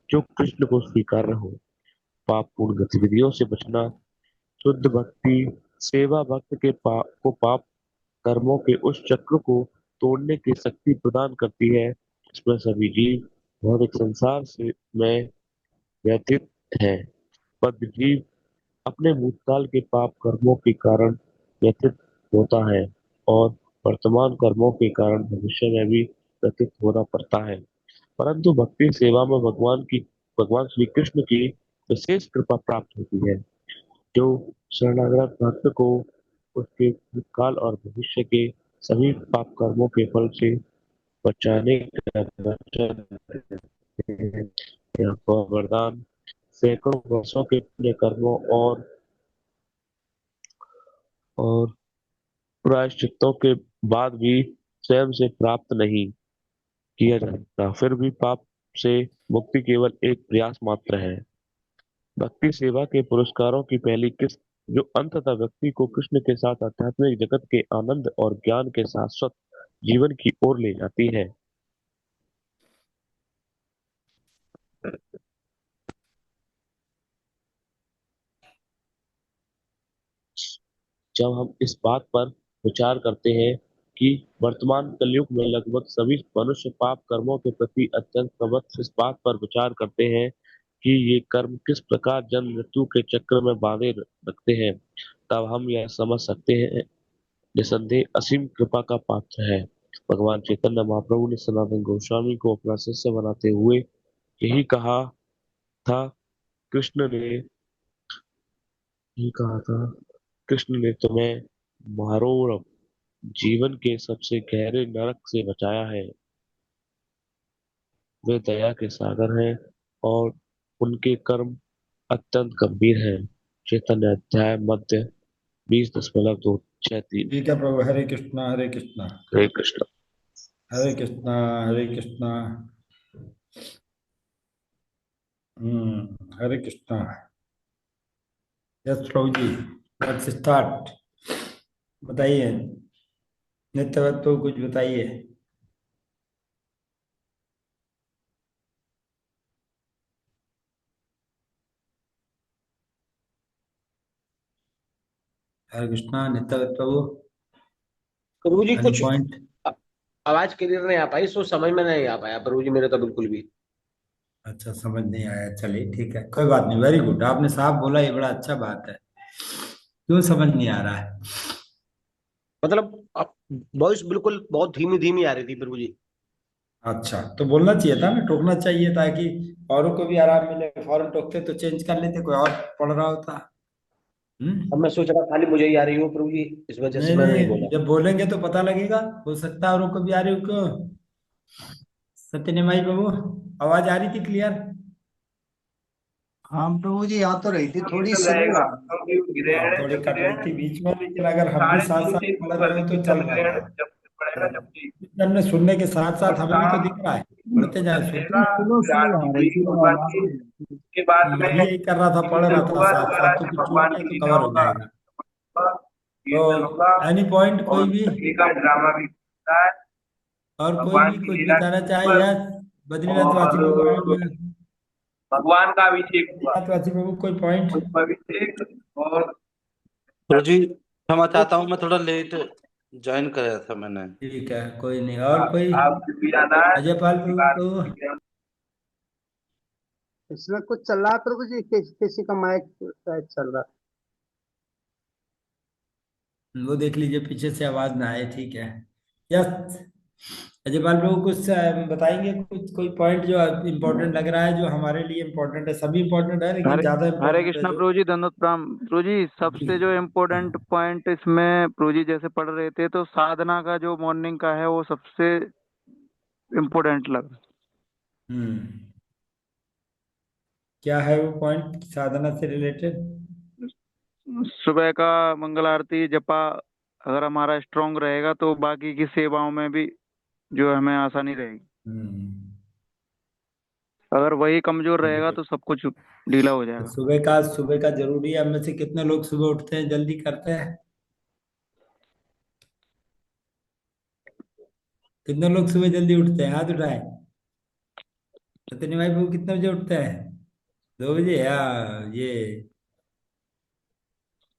जो कृष्ण को स्वीकार्य हो। पापपूर्ण गतिविधियों से बचना। शुद्ध भक्ति सेवा भक्त को पाप कर्मों के उस चक्र को तोड़ने की शक्ति प्रदान करती है जिसमें सभी जीव भौतिक संसार से में व्यतीत है। बद्ध जीव अपने भूतकाल के पाप कर्मों के कारण व्यतीत होता है और वर्तमान कर्मों के कारण भविष्य में भी व्यतीत होना पड़ता है। परंतु भक्ति सेवा में भगवान श्री कृष्ण की विशेष कृपा प्राप्त होती है जो शरणागत भक्त को उसके भूतकाल और भविष्य के सभी पाप कर्मों के फल से बचाने का वचन देते हैं। यह वरदान सैकड़ों वर्षों के पुण्य कर्मों और प्रायश्चित्तों के बाद भी स्वयं से प्राप्त नहीं किया जा सकता। फिर भी पाप से मुक्ति केवल एक प्रयास मात्र है। भक्ति सेवा के पुरस्कारों की पहली किस्त जो अंततः व्यक्ति को कृष्ण के साथ आध्यात्मिक जगत के आनंद और ज्ञान के शाश्वत जीवन की ओर ले जाती है। जब हम इस बात पर विचार करते हैं कि वर्तमान कलयुग में लगभग सभी मनुष्य पाप कर्मों के प्रति अत्यंत प्रवृत्त, इस बात पर विचार करते हैं कि ये कर्म किस प्रकार जन्म मृत्यु के चक्र में बांधे रखते हैं, तब हम यह समझ सकते हैं निसंदेह असीम कृपा का पात्र है। भगवान चैतन्य महाप्रभु ने सनातन गोस्वामी को अपना शिष्य बनाते हुए यही कहा था। कृष्ण ने यही कहा था कृष्ण ने तुम्हें मारो जीवन के सबसे गहरे नरक से बचाया है। वे दया के सागर हैं और उनके कर्म अत्यंत गंभीर हैं। चैतन्य अध्याय मध्य 20.263। ठीक है प्रभु, हरे कृष्णा हरे कृष्णा। हरे कृष्ण। हरे कृष्णा हरे कृष्णा। हरे कृष्णा। यस प्रभु जी, लेट्स स्टार्ट। बताइए नित्य कुछ बताइए। हरे कृष्णा नित्य प्रभु। प्रभु जी एनी कुछ पॉइंट? आवाज क्लियर नहीं आ पाई, सो समझ में नहीं आ पाया प्रभु जी मेरे तो बिल्कुल भी। अच्छा, समझ नहीं आया, चलिए ठीक है, कोई बात नहीं। वेरी गुड, आपने साफ बोला, ये बड़ा अच्छा बात है। क्यों समझ नहीं आ रहा है? मतलब वॉइस बिल्कुल बहुत धीमी धीमी आ रही थी प्रभु जी। अच्छा, तो बोलना चाहिए था ना, टोकना चाहिए ताकि औरों को भी आराम मिले। फौरन टोकते तो चेंज कर लेते, कोई और पढ़ रहा होता। अब हम्म। मैं सोच रहा खाली मुझे ही आ रही हो प्रभु जी, इस वजह से नहीं मैं नहीं नहीं, बोला। जब बोलेंगे तो पता लगेगा, हो सकता है औरों को भी आ रही हो। क्यों सत्यनिमाई बाबू, आवाज आ रही थी क्लियर? हाँ प्रभु जी, आ तो रही थी, थोड़ी चल स्लो जाएगा आ क्योंकि ग्रहण थोड़ी जब कट रही ग्रहण थी बीच में, लेकिन अगर हम भी साढ़े साथ तीन साथ से पढ़ शुरू रहे कर हो दी तो थी चल चंद्र ग्रहण, जाएगा। जब से पड़ेगा जब भी कीर्तन में सुनने के साथ और साथ हमें भी तो शाम दिख रहा है, पढ़ते जाए सुनते रहेगा जाए। स्लो स्लो आरती आ रही भी थी, भगवान आवाज की। नहीं आ रही थी। उसके बाद मैं में भी यही कर रहा था, पढ़ रहा कीर्तन था होगा, साथ साथ, महाराज तो जी कुछ छूट भगवान गया की तो कवर लीलाओं हो का जाएगा। कीर्तन होगा। तो एनी पॉइंट कोई और भी? का ड्रामा भी होता है, और कोई भगवान भी की कुछ लीला बताना के चाहे? ऊपर। या बद्रीनाथ वासी और बाबू आए? भगवान का अभिषेक हुआ, बद्रीनाथ वासी बाबू कोई पॉइंट? उस अभिषेक और गुरु जी क्षमा चाहता हूँ, मैं थोड़ा लेट ज्वाइन कराया था मैंने। ठीक है, कोई नहीं। और कोई? आप पीरादास अजय पाल की प्रभु बात को? इसमें कुछ चल रहा है प्रभु जी, किसी का माइक शायद चल रहा है। वो देख लीजिए पीछे से आवाज ना आए, ठीक है। यस, अजय पाल प्रभु कुछ बताएंगे? कुछ कोई पॉइंट जो इम्पोर्टेंट लग रहा है, जो हमारे लिए इम्पोर्टेंट है? सभी इम्पोर्टेंट है, लेकिन हरे ज्यादा हरे इम्पोर्टेंट है कृष्णा जो। प्रभु जी, दंडोत प्रणाम प्रभु जी। जी। सबसे जो इम्पोर्टेंट पॉइंट इसमें प्रभु जी जैसे पढ़ रहे थे, तो साधना का जो मॉर्निंग का है वो सबसे इम्पोर्टेंट लगा। हम्म। क्या है वो पॉइंट साधना से रिलेटेड? सुबह का मंगल आरती जपा अगर हमारा स्ट्रांग रहेगा तो बाकी की सेवाओं में भी जो हमें आसानी रहेगी। हम्म। अगर वही कमजोर वेरी रहेगा गुड। तो सब कुछ ढीला हो तो जाएगा। सुबह का जरूरी है। हम में से कितने लोग सुबह उठते हैं, जल्दी करते हैं? कितने लोग सुबह जल्दी उठते हैं, हाथ उठाए। सत्यनी भाई वो कितने बजे उठते हैं? 2 बजे, या ये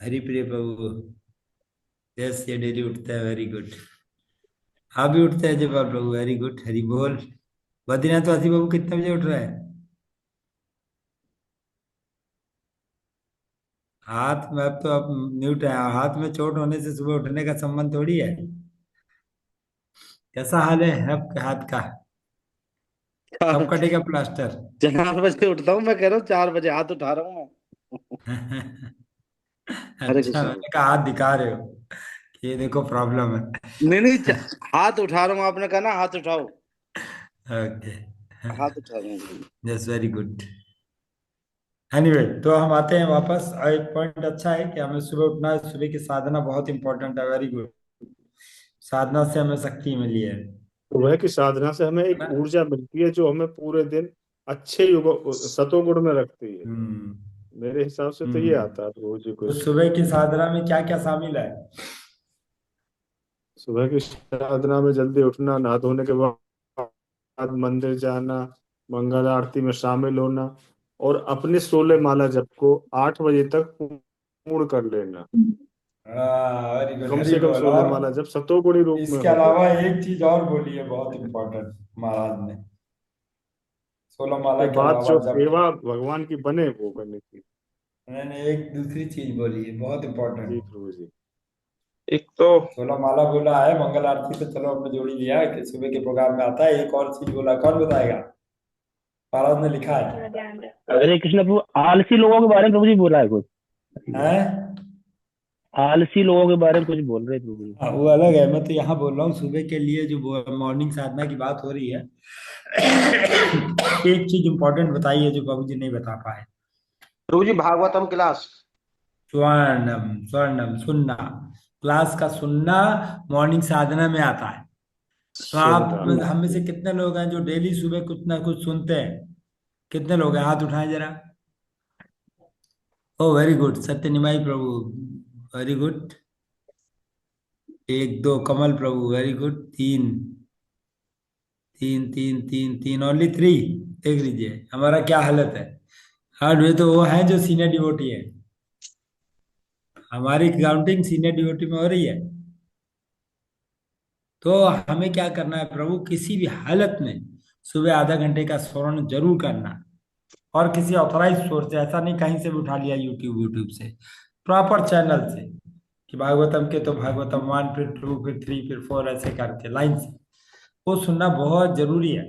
हरिप्रिय प्रभु? यस, ये डेली उठते हैं, वेरी गुड। आप भी उठते हैं जयपाल प्रभु, वेरी गुड, हरि बोल। बद्रीनाथ वासी बाबू कितने बजे उठ रहे हैं? हाथ में, अब तो आप म्यूट है, हाथ में चोट होने से सुबह उठने का संबंध थोड़ी है। कैसा हाल है आपके हाथ का? कब कटेगा प्लास्टर? 4 बजे उठता हूँ, मैं कह रहा हूँ 4 बजे हाथ उठा रहा हूँ मैं। हरे अच्छा, कृष्ण। मैंने कहा हाथ दिखा रहे हो कि ये देखो प्रॉब्लम नहीं नहीं, है। हाथ उठा रहा हूँ, आपने कहा ना हाथ उठाओ, ओके। हाथ उठा रहा हूँ। Yes, very good. एनीवे, तो हम आते हैं वापस। एक पॉइंट अच्छा है कि हमें सुबह उठना है, सुबह की साधना बहुत इंपॉर्टेंट है, वेरी गुड। साधना से हमें शक्ति मिली है सुबह की साधना से हमें एक ना? ऊर्जा मिलती है जो हमें पूरे दिन अच्छे युग सतोगुण में रखती है। हम्म। मेरे हिसाब से तो ये हम्म। आता है प्रभु जी तो कुछ। सुबह की साधना में क्या क्या शामिल है? सुबह की साधना में जल्दी उठना, नहा धोने के बाद मंदिर जाना, मंगल आरती में शामिल होना, और अपने 16 माला जप को 8 बजे तक पूर्ण कर लेना। वेरी गुड, कम हरी से कम बोल। 16 और माला जप सतोगुणी रूप में इसके हो तो। अलावा एक चीज और बोली है, बहुत इंपॉर्टेंट, महाराज ने। 16 माला उसके के बाद अलावा जो जब सेवा भगवान की बने वो करनी थी। मैंने एक दूसरी चीज बोली है, बहुत जी इंपॉर्टेंट। प्रभु जी। एक तो 16 माला बोला है, मंगल आरती तो चलो हमने जोड़ ही लिया है कि सुबह के प्रोग्राम में आता है। एक और चीज बोला, कौन बताएगा? महाराज ने लिखा है। हरे कृष्ण प्रभु, आलसी लोगों के बारे में प्रभु जी बोला है कुछ। हैं? आलसी लोगों के बारे में कुछ बोल रहे थे प्रभु जी। हाँ, वो अलग है। मैं तो यहाँ बोल रहा हूँ सुबह के लिए जो मॉर्निंग साधना की बात हो रही है। एक चीज इंपॉर्टेंट बताइए जो बाबू जी नहीं बता पाए। प्रभु जी भागवतम क्लास। स्वर्णम, स्वर्णम सुनना, क्लास का सुनना मॉर्निंग साधना में आता है। तो आप सुनना। हम में से कितने लोग हैं जो डेली सुबह कुछ ना कुछ सुनते हैं? कितने लोग हैं, हाथ उठाएं जरा। ओ वेरी गुड, सत्य निमाई प्रभु, वेरी गुड। एक दो, कमल प्रभु, वेरी गुड। तीन, तीन तीन तीन तीन, ओनली 3। देख लीजिए हमारा क्या हालत है। हाँ, वे तो वो है जो सीनियर डिवोटी है। हमारी काउंटिंग सीनियर डिवोटी में हो रही है। तो हमें क्या करना है प्रभु, किसी भी हालत में सुबह आधा घंटे का स्मरण जरूर करना। और किसी ऑथराइज सोर्स से, ऐसा नहीं कहीं से भी उठा लिया, यूट्यूब यूट्यूब से, प्रॉपर चैनल से, कि भागवतम के तो भागवतम 1, फिर 2, फिर 3, फिर 4, ऐसे करके लाइन से वो सुनना बहुत जरूरी है।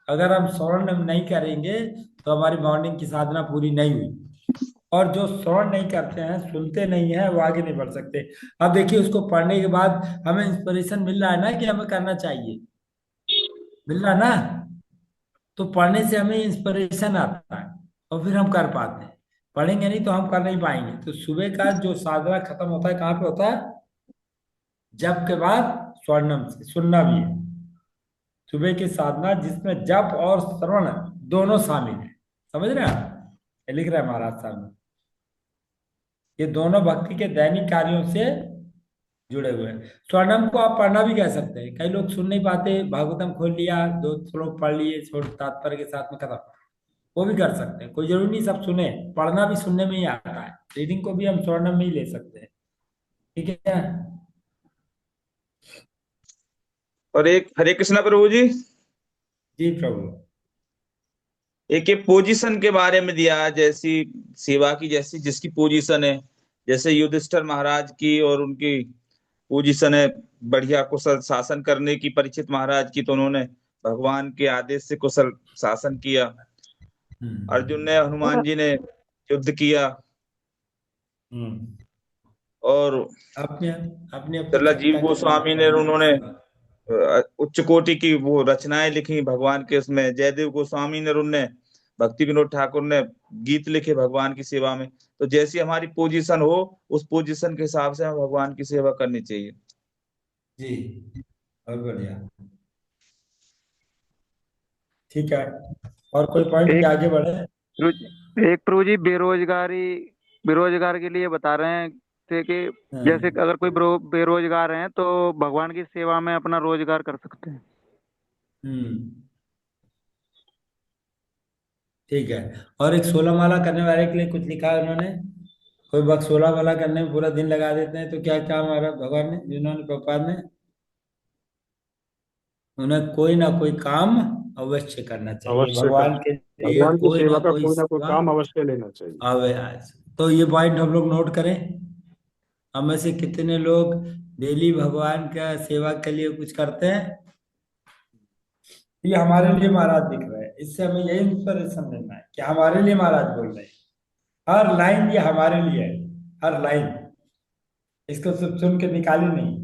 अगर हम श्रवण नहीं करेंगे तो हमारी मॉर्निंग की साधना पूरी नहीं हुई। और जो श्रवण नहीं करते हैं, सुनते नहीं है, वो आगे नहीं बढ़ सकते। अब देखिए, उसको पढ़ने के बाद हमें इंस्पिरेशन मिल रहा है ना कि हमें करना चाहिए, मिल रहा है ना? तो पढ़ने से हमें इंस्पिरेशन आता है और फिर हम कर पाते हैं। पढ़ेंगे नहीं तो हम कर नहीं पाएंगे। तो सुबह का जो साधना खत्म होता है कहाँ पे होता है? जप के बाद स्वर्णम से सुनना भी है। सुबह की साधना जिसमें जप और श्रवण दोनों शामिल है। समझ रहे हैं आप? ये लिख रहे हैं महाराज साहब। ये दोनों भक्ति के दैनिक कार्यों से जुड़े हुए हैं। स्वर्णम को आप पढ़ना भी कह सकते हैं। कई लोग सुन नहीं पाते, भागवतम खोल लिया, 2 श्लोक पढ़ लिए, छोड़ तात्पर्य के साथ में खत्म। वो भी कर सकते हैं, कोई जरूरी नहीं सब सुने। पढ़ना भी सुनने में ही आता है। रीडिंग को भी हम स्वर्णम में ही ले सकते हैं। ठीक है। और एक हरे कृष्णा प्रभु जी, जी प्रभु। एक ये पोजीशन के बारे में दिया, जैसी सेवा की जैसी जिसकी पोजीशन है, जैसे युधिष्ठिर महाराज की और उनकी पोजीशन है बढ़िया कुशल शासन करने की। परीक्षित महाराज की तो उन्होंने भगवान के आदेश से कुशल शासन किया। अर्जुन ने, हनुमान जी ने युद्ध किया। हम्म। और अपने अपनी अपनी राजीव क्षमता के अनुसार गोस्वामी ने, करने की उन्होंने सेवा। उच्च कोटि की वो रचनाएं लिखी भगवान के उसमें। जयदेव गोस्वामी ने, उनने भक्ति विनोद ठाकुर ने गीत लिखे भगवान की सेवा में। तो जैसी हमारी पोजीशन हो, उस पोजीशन के हिसाब से हमें भगवान की सेवा करनी चाहिए। जी, बहुत बढ़िया। ठीक है, और कोई पॉइंट एक के आगे बढ़े? एक प्रभु जी बेरोजगार के लिए बता रहे हैं थे कि जैसे हाँ। अगर कोई बेरोजगार हैं तो भगवान की सेवा में अपना रोजगार कर सकते हैं। हम्म, ठीक है। और एक 16 माला करने वाले के लिए कुछ लिखा है उन्होंने। कोई वक्त 16 माला करने में पूरा दिन लगा देते हैं, तो क्या क्या हमारा भगवान ने, जिन्होंने प्रभुपाद ने, उन्हें कोई ना कोई काम अवश्य करना चाहिए अवश्य कर भगवान के लिए, भगवान की कोई सेवा ना का कोई कोई ना कोई सेवा काम अवश्य लेना चाहिए। अवश्य। तो ये पॉइंट हम लोग नोट करें। हम में से कितने लोग डेली भगवान का सेवा के लिए कुछ करते हैं? ये हमारे लिए महाराज दिख रहे हैं, इससे हमें यही इंस्पिरेशन लेना है कि हमारे लिए महाराज बोल रहे हैं। हर लाइन ये हमारे लिए है, हर लाइन। इसको सिर्फ सुन के निकाली नहीं,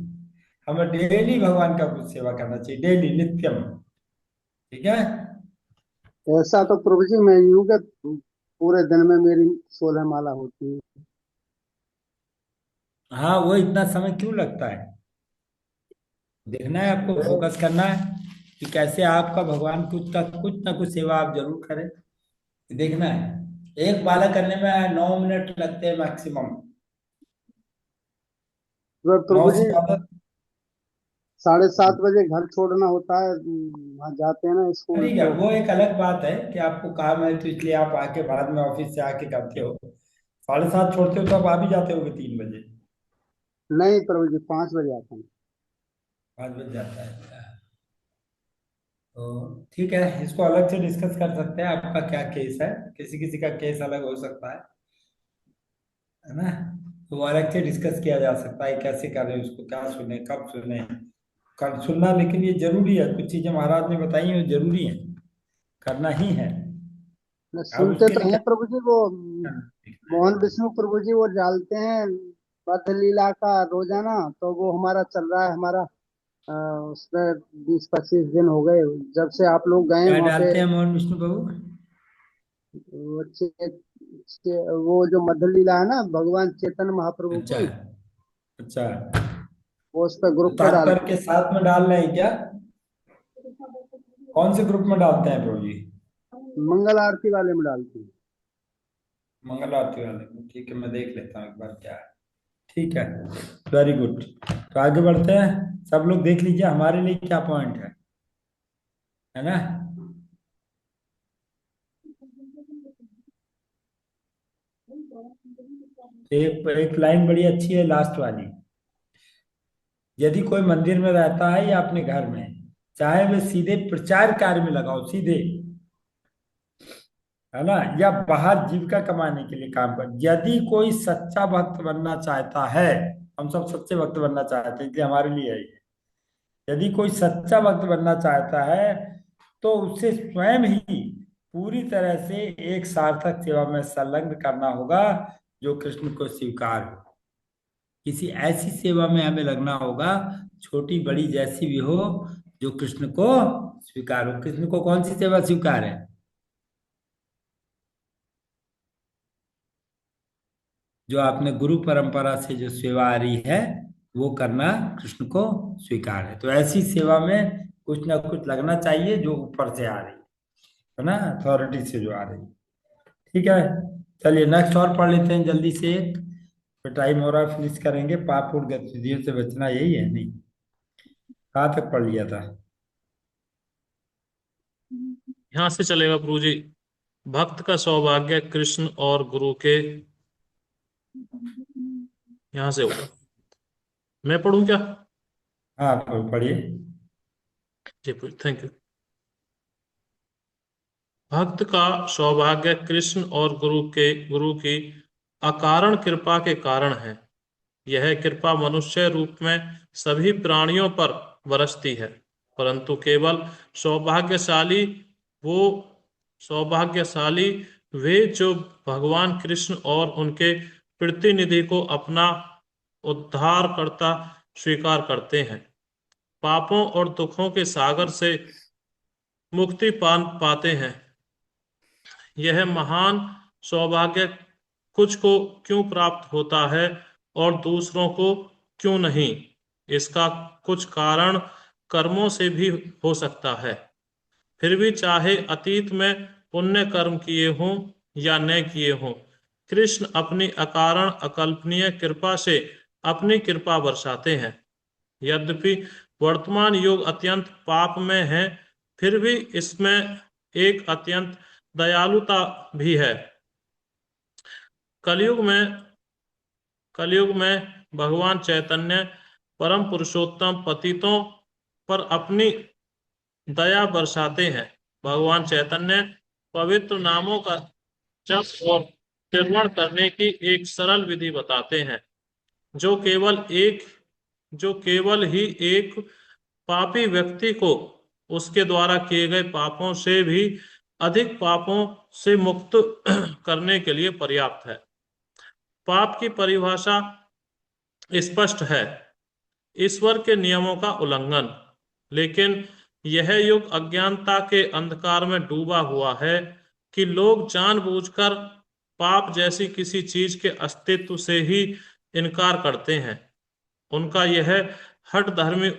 हमें डेली भगवान का कुछ सेवा करना चाहिए, डेली नित्यम। ठीक है। ऐसा तो प्रभु जी मैं यूं कि पूरे दिन में मेरी 16 माला होती है। हाँ, वो इतना समय क्यों लगता है? देखना है आपको, फोकस करना है कि कैसे आपका भगवान कुछ ना कुछ सेवा आप जरूर करें। देखना है, एक माला करने में 9 मिनट लगते हैं मैक्सिमम। प्रभु 9 से जी ज्यादा। 7:30 बजे घर छोड़ना होता है, वहाँ जाते हैं ना स्कूल ठीक है, तो। वो एक अलग बात है कि आपको काम है तो इसलिए आप आके बाद में ऑफिस से आके करते हो। 7:30 छोड़ते हो तो आप आ भी जाते होगे 3 बजे। नहीं प्रभु जी 5 बजे आता हूँ। 5 बज जाता है। तो ठीक है, इसको अलग से डिस्कस कर सकते हैं, आपका क्या केस है, किसी किसी का केस अलग हो सकता है ना। तो वो अलग से डिस्कस किया जा सकता है, कैसे करें उसको, क्या सुने, कब सुने। कब सुनना, लेकिन ये जरूरी है, कुछ चीजें महाराज ने बताई हैं वो जरूरी है, करना ही है। अब सुनते उसके तो लिए हैं क्या प्रभु जी, वो करना मोहन विष्णु प्रभु जी वो डालते हैं बद्ध लीला का रोजाना, तो वो हमारा चल रहा है। हमारा अ, उसमें 20-25 दिन हो गए जब से आप लोग गए क्या वहाँ पे। डालते हैं मोहन विष्णु प्रभु? वो जो मध्य लीला है ना भगवान चैतन्य महाप्रभु अच्छा, की, अच्छा। वो उस पर तो ग्रुप पे तात्पर्य डालते के साथ में डाल रहे हैं क्या? कौन से ग्रुप में डालते हैं प्रभु जी? हैं, मंगल आरती वाले में डालते हैं। मंगल आरती वाले में, ठीक है, मैं देख लेता हूँ एक बार क्या है। ठीक है, वेरी गुड। तो आगे बढ़ते हैं, सब लोग देख लीजिए हमारे लिए क्या पॉइंट है ना। एक एक लाइन बड़ी अच्छी है लास्ट वाली। यदि कोई मंदिर में रहता है या अपने घर में, चाहे वे सीधे प्रचार कार्य में लगाओ, सीधे, है ना, या बाहर जीविका कमाने के लिए काम कर, यदि कोई सच्चा भक्त बनना चाहता है, हम सब सच्चे भक्त बनना चाहते हैं इसलिए हमारे लिए है ये। यदि कोई सच्चा भक्त बनना चाहता है तो उसे स्वयं ही पूरी तरह से एक सार्थक सेवा में संलग्न करना होगा जो कृष्ण को स्वीकार हो। किसी ऐसी सेवा में हमें लगना होगा, छोटी बड़ी जैसी भी हो, जो कृष्ण को स्वीकार हो। कृष्ण को कौन सी सेवा स्वीकार है? जो आपने गुरु परंपरा से जो सेवा आ रही है वो करना कृष्ण को स्वीकार है। तो ऐसी सेवा में कुछ ना कुछ लगना चाहिए जो ऊपर से आ रही है ना, अथॉरिटी से जो आ रही है। ठीक है, चलिए नेक्स्ट और पढ़ लेते हैं जल्दी से एक, तो टाइम हो रहा है, फिनिश करेंगे। पाप और गतिविधियों से बचना, यही है नहीं? कहाँ तक पढ़ लिया था? यहाँ से चलेगा प्रभु जी। भक्त का सौभाग्य कृष्ण और गुरु के, यहाँ से होगा। मैं पढ़ूं क्या? हाँ, पढ़िए। जी प्रभु, थैंक यू। भक्त का सौभाग्य कृष्ण और गुरु की अकारण कृपा के कारण है। यह कृपा मनुष्य रूप में सभी प्राणियों पर बरसती है, परंतु केवल सौभाग्यशाली वो सौभाग्यशाली वे जो भगवान कृष्ण और उनके प्रतिनिधि को अपना उद्धारकर्ता स्वीकार करते हैं। पापों और दुखों के सागर से मुक्ति पाते हैं। यह महान सौभाग्य कुछ को क्यों प्राप्त होता है और दूसरों को क्यों नहीं? इसका कुछ कारण कर्मों से भी हो सकता है। फिर भी चाहे अतीत में पुण्य कर्म किए हों या न किए हों, कृष्ण अपनी अकारण अकल्पनीय कृपा से अपनी कृपा बरसाते हैं। यद्यपि वर्तमान युग अत्यंत पाप में है, फिर भी इसमें एक अत्यंत दयालुता भी है। कलयुग में भगवान चैतन्य परम पुरुषोत्तम पतितों पर अपनी दया बरसाते हैं। भगवान चैतन्य पवित्र नामों का जप और श्रवण करने की एक सरल विधि बताते हैं, जो केवल ही एक पापी व्यक्ति को उसके द्वारा किए गए पापों से भी अधिक पापों से मुक्त करने के लिए पर्याप्त है। पाप की परिभाषा स्पष्ट है, ईश्वर के नियमों का उल्लंघन। लेकिन यह युग अज्ञानता के अंधकार में डूबा हुआ है कि लोग जानबूझकर पाप जैसी किसी चीज के अस्तित्व से ही इनकार करते हैं। उनका यह हठ धर्मी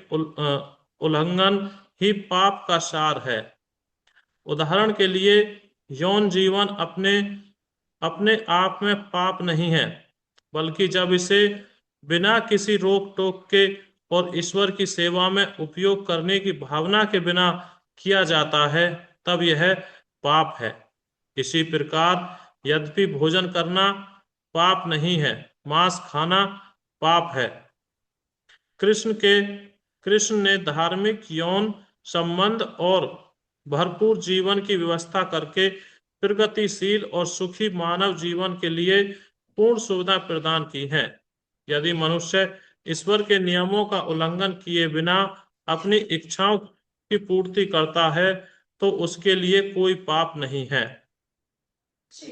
उल्लंघन ही पाप का सार है। उदाहरण के लिए, यौन जीवन अपने आप में पाप नहीं है, बल्कि जब इसे बिना किसी रोक टोक के और ईश्वर की सेवा में उपयोग करने की भावना के बिना किया जाता है, तब यह पाप है। इसी प्रकार यद्यपि भोजन करना पाप नहीं है, मांस खाना पाप है। कृष्ण ने धार्मिक, यौन संबंध और भरपूर जीवन की व्यवस्था करके प्रगतिशील और सुखी मानव जीवन के लिए पूर्ण सुविधा प्रदान की है। यदि मनुष्य ईश्वर के नियमों का उल्लंघन किए बिना अपनी इच्छाओं की पूर्ति करता है, तो उसके लिए कोई पाप नहीं है।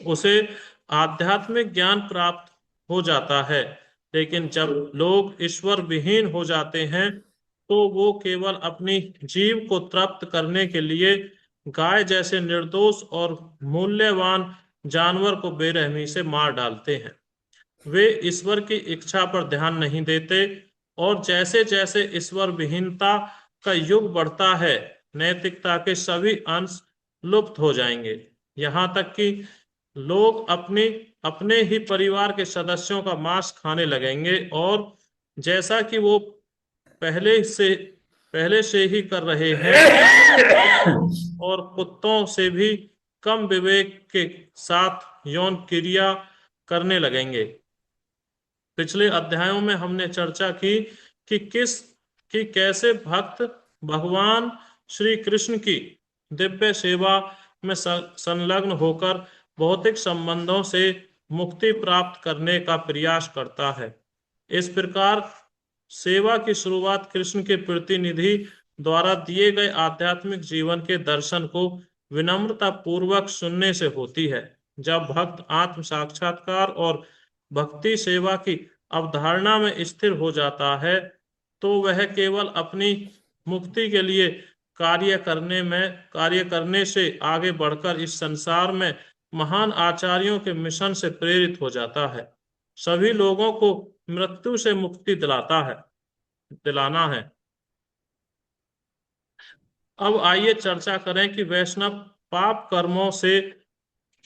उसे आध्यात्मिक ज्ञान प्राप्त हो जाता है। लेकिन जब लोग ईश्वर विहीन हो जाते हैं, तो वो केवल अपनी जीव को तृप्त करने के लिए गाय जैसे निर्दोष और मूल्यवान जानवर को बेरहमी से मार डालते हैं। वे ईश्वर की इच्छा पर ध्यान नहीं देते, और जैसे जैसे ईश्वर विहीनता का युग बढ़ता है, नैतिकता के सभी अंश लुप्त हो जाएंगे। यहाँ तक कि लोग अपने ही परिवार के सदस्यों का मांस खाने लगेंगे, और जैसा कि वो पहले से ही कर रहे हैं, और कुत्तों से भी कम विवेक के साथ यौन क्रिया करने लगेंगे। पिछले अध्यायों में हमने चर्चा की कि कैसे भक्त भगवान श्री कृष्ण की दिव्य सेवा में संलग्न होकर भौतिक संबंधों से मुक्ति प्राप्त करने का प्रयास करता है। इस प्रकार सेवा की शुरुआत कृष्ण के प्रतिनिधि द्वारा दिए गए आध्यात्मिक जीवन के दर्शन को विनम्रता पूर्वक सुनने से होती है। जब भक्त आत्म साक्षात्कार और भक्ति सेवा की अवधारणा में स्थिर हो जाता है, तो वह केवल अपनी मुक्ति के लिए कार्य करने से आगे बढ़कर इस संसार में महान आचार्यों के मिशन से प्रेरित हो जाता है। सभी लोगों को मृत्यु से मुक्ति दिलाना है। अब आइए चर्चा करें कि वैष्णव पाप कर्मों से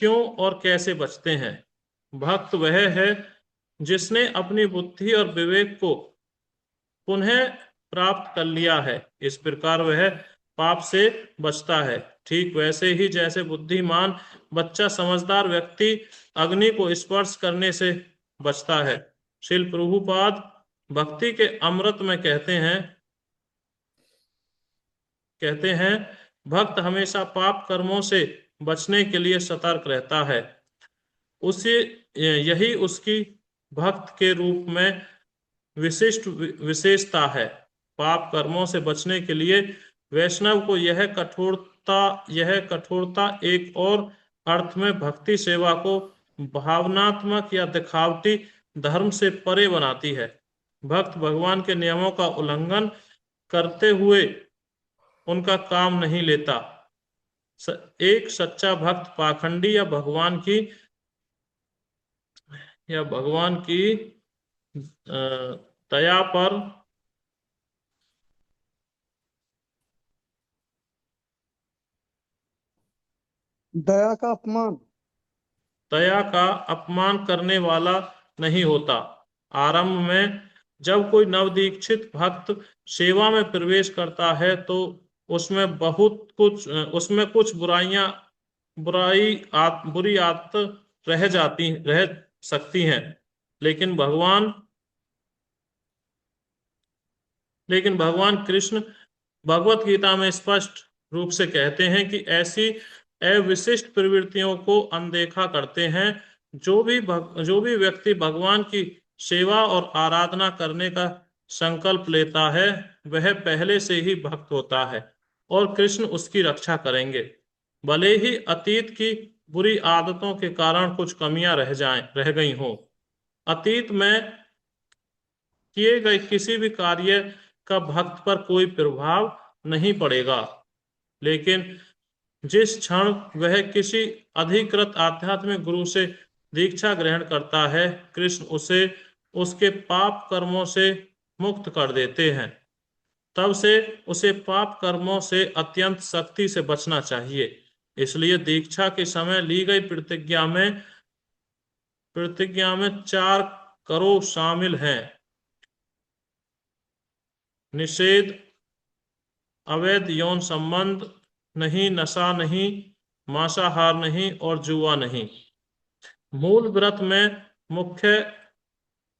क्यों और कैसे बचते हैं। भक्त वह है जिसने अपनी बुद्धि और विवेक को पुनः प्राप्त कर लिया है। इस प्रकार वह पाप से बचता है। ठीक वैसे ही जैसे बुद्धिमान बच्चा समझदार व्यक्ति अग्नि को स्पर्श करने से बचता है। श्रील प्रभुपाद भक्ति के अमृत में कहते हैं, भक्त हमेशा पाप कर्मों से बचने के लिए सतर्क रहता है। यही उसकी भक्त के रूप में विशेषता है। पाप कर्मों से बचने के लिए वैष्णव को यह कठोरता एक और अर्थ में भक्ति सेवा को भावनात्मक या दिखावटी धर्म से परे बनाती है। भक्त भगवान के नियमों का उल्लंघन करते हुए उनका काम नहीं लेता। एक सच्चा भक्त पाखंडी या भगवान की दया पर दया का अपमान। दया का अपमान करने वाला नहीं होता। आरंभ में जब कोई नवदीक्षित भक्त सेवा में प्रवेश करता है तो उसमें कुछ बुरी आदत रह सकती हैं। लेकिन भगवान कृष्ण भगवत गीता में स्पष्ट रूप से कहते हैं कि ऐसी अविशिष्ट प्रवृत्तियों को अनदेखा करते हैं। जो भी व्यक्ति भगवान की सेवा और आराधना करने का संकल्प लेता है वह पहले से ही भक्त होता है और कृष्ण उसकी रक्षा करेंगे। भले ही अतीत की बुरी आदतों के कारण कुछ कमियां रह गई हों। अतीत में किए गए किसी भी कार्य का भक्त पर कोई प्रभाव नहीं पड़ेगा, लेकिन जिस क्षण वह किसी अधिकृत आध्यात्मिक गुरु से दीक्षा ग्रहण करता है कृष्ण उसे उसके पाप कर्मों से मुक्त कर देते हैं। तब से उसे पाप कर्मों से अत्यंत सख्ती से बचना चाहिए। इसलिए दीक्षा के समय ली गई प्रतिज्ञा में 4 करोड़ शामिल हैं। निषेध, अवैध यौन संबंध नहीं, नशा नहीं, मांसाहार नहीं और जुआ नहीं। मूल व्रत में मुख्य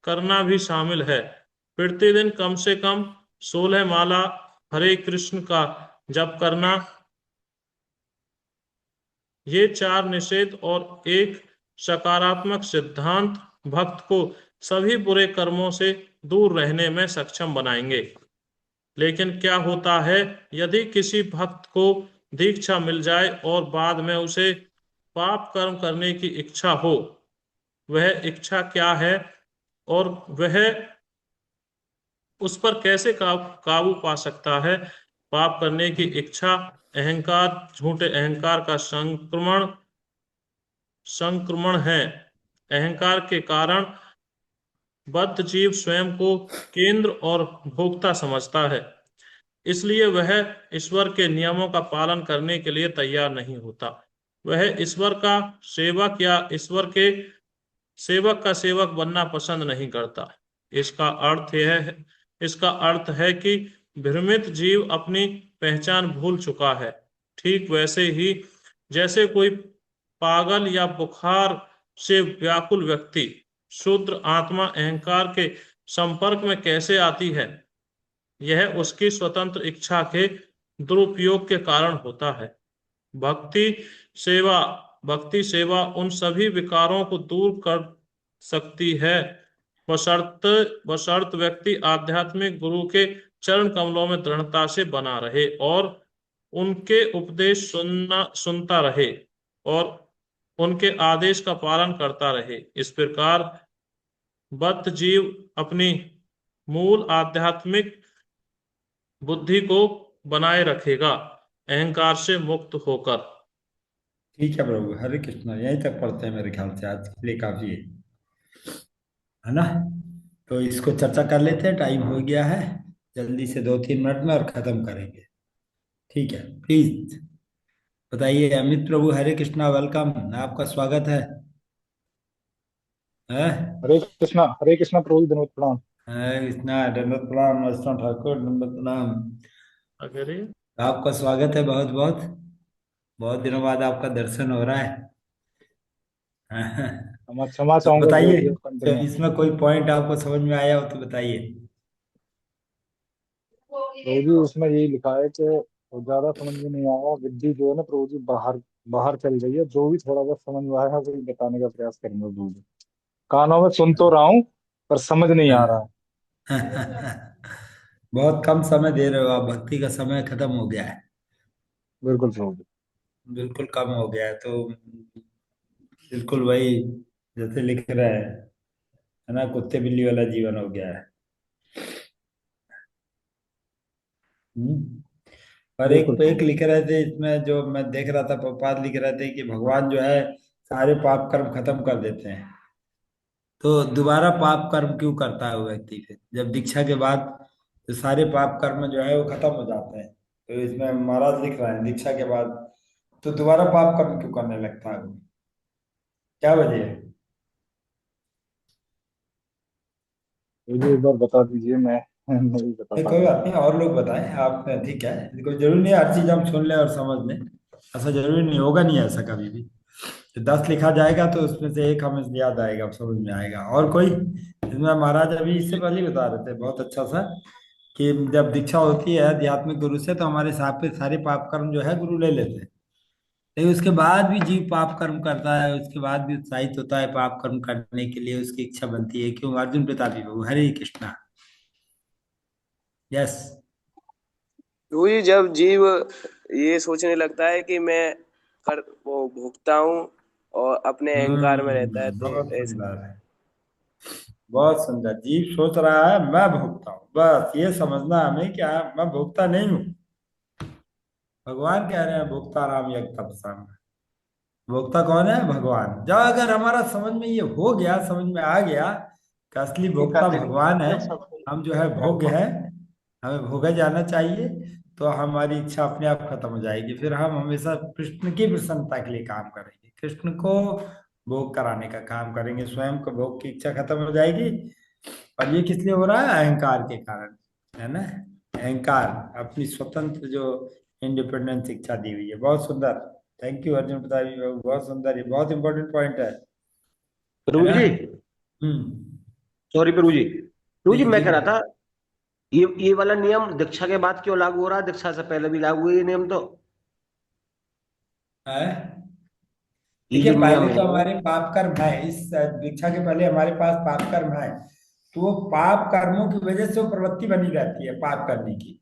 करना भी शामिल है। प्रतिदिन कम से कम 16 माला हरे कृष्ण का जप करना। ये 4 निषेध और एक सकारात्मक सिद्धांत भक्त को सभी बुरे कर्मों से दूर रहने में सक्षम बनाएंगे। लेकिन क्या होता है यदि किसी भक्त को दीक्षा मिल जाए और बाद में उसे पाप कर्म करने की इच्छा हो? वह इच्छा क्या है और वह उस पर कैसे काबू पा सकता है? पाप करने की इच्छा अहंकार, झूठे अहंकार का संक्रमण है। अहंकार के कारण बद्ध जीव स्वयं को केंद्र और भोक्ता समझता है, इसलिए वह ईश्वर के नियमों का पालन करने के लिए तैयार नहीं होता। वह ईश्वर का सेवक या ईश्वर के सेवक का सेवक बनना पसंद नहीं करता। इसका अर्थ है कि भ्रमित जीव अपनी पहचान भूल चुका है। ठीक वैसे ही जैसे कोई पागल या बुखार से व्याकुल व्यक्ति शुद्र आत्मा अहंकार के संपर्क में कैसे आती है, यह उसकी स्वतंत्र इच्छा के दुरुपयोग के कारण होता है। भक्ति सेवा उन सभी विकारों को दूर कर सकती है, बशर्त व्यक्ति आध्यात्मिक गुरु के चरण कमलों में दृढ़ता से बना रहे और उनके उपदेश सुनता रहे और उनके आदेश का पालन करता रहे। इस प्रकार बद्ध जीव अपनी मूल आध्यात्मिक बुद्धि को बनाए रखेगा, अहंकार से मुक्त होकर। ठीक है प्रभु, हरे कृष्ण। यहीं तक पढ़ते हैं मेरे ख्याल से, आज के लिए काफी है ना। तो इसको चर्चा कर लेते हैं, टाइम हो गया है, जल्दी से 2-3 मिनट में और खत्म करेंगे। ठीक है, प्लीज बताइए। अमित प्रभु, हरे कृष्णा, वेलकम, आपका स्वागत है। हरे कृष्णा प्रभु, दंडवत प्रणाम। हरे कृष्णा, दंडवत प्रणाम। नमस्कार ठाकुर, दंडवत प्रणाम। अगर आपका स्वागत है, बहुत बहुत बहुत दिनों बाद आपका दर्शन हो रहा है। क्षमा तो चाहूंगा बताइए, तो इसमें कोई पॉइंट आपको समझ में आया हो तो बताइए। प्रभु जी, उसमें यही लिखा है कि ज्यादा समझ में नहीं आया, विद्धि जो है ना प्रभु जी बाहर बाहर चल रही है। जो भी थोड़ा बहुत समझ में आया है वही बताने का प्रयास करेंगे प्रभु जी। कानों में सुन तो रहा हूँ पर समझ नहीं आ रहा है। बहुत कम समय दे रहे हो आप, भक्ति का समय खत्म हो गया है। बिल्कुल प्रभु जी, बिल्कुल कम हो गया है। तो बिल्कुल वही जैसे लिख रहा है ना, कुत्ते बिल्ली वाला जीवन हो गया है। पर एक लिख रहे थे इसमें, जो मैं देख रहा था, प्रपात लिख रहे थे कि भगवान जो है सारे पाप कर्म खत्म कर देते हैं। तो दोबारा पाप कर्म क्यों करता है वो व्यक्ति फिर, जब दीक्षा के बाद तो सारे पाप कर्म जो है वो खत्म हो जाते हैं। तो इसमें महाराज लिख रहे हैं दीक्षा के बाद तो दोबारा पाप कर्म क्यों करने लगता है वो? क्या वजह है? मुझे एक बार बता दीजिए, मैं नहीं बता नहीं, कोई पाऊंगा। बात नहीं, और लोग बताएं आप, ठीक है। कोई जरूरी नहीं है हर चीज हम सुन लें और समझ लें, ऐसा जरूरी नहीं, होगा नहीं ऐसा कभी भी। तो 10 लिखा जाएगा तो उसमें से एक हमें याद आएगा, समझ में आएगा। और कोई इसमें, महाराज अभी इससे पहले ही बता रहे थे बहुत अच्छा सा, कि जब दीक्षा होती है आध्यात्मिक गुरु से तो हमारे साथ पे सारे पाप कर्म जो है गुरु ले लेते हैं। लेकिन उसके बाद भी जीव पाप कर्म करता है, उसके बाद भी उत्साहित होता है पाप कर्म करने के लिए, उसकी इच्छा बनती है। क्यों? अर्जुन प्रतापी बाबू, हरे कृष्णा। यस। वही जब जीव ये सोचने लगता है कि मैं कर वो भोगता हूँ और अपने अहंकार में रहता है, तो बहुत ऐसे। सुंदर है, बहुत सुंदर। जीव सोच रहा है मैं भोगता हूँ, बस ये समझना हमें क्या, मैं भोगता नहीं हूँ। भगवान कह रहे हैं भोक्ता राम यज्ञ तपस्या। भोक्ता कौन है? भगवान। जब अगर हमारा समझ में ये हो गया, समझ में आ गया कि असली भोक्ता भगवान है, हम जो है भोग्य है, हमें भोगा जाना चाहिए, तो हमारी इच्छा अपने आप खत्म हो जाएगी। फिर हम हमेशा कृष्ण की प्रसन्नता के लिए काम करेंगे, कृष्ण को भोग कराने का काम करेंगे, स्वयं को भोग की इच्छा खत्म हो जाएगी। और ये किस लिए हो रहा है? अहंकार के कारण, है ना। अहंकार, अपनी स्वतंत्र जो इंडिपेंडेंस इच्छा दी हुई है। बहुत सुंदर, थैंक यू अर्जुन प्रताप जी बाबू, बहुत सुंदर, ये बहुत इंपॉर्टेंट पॉइंट है प्रभु ना। जी, हम्म। सॉरी प्रभु जी, प्रभु जी जी मैं जी कह रहा बोलिए। था, ये वाला नियम दीक्षा के बाद क्यों लागू हो रहा है? दीक्षा से पहले भी लागू है ये नियम तो। है, ये देखिए जो नियम पहले तो है, हमारे पाप कर्म है, इस दीक्षा के पहले हमारे पास पाप कर्म है। तो वो पाप कर्मों की वजह से वो प्रवृत्ति बनी रहती है पाप करने की।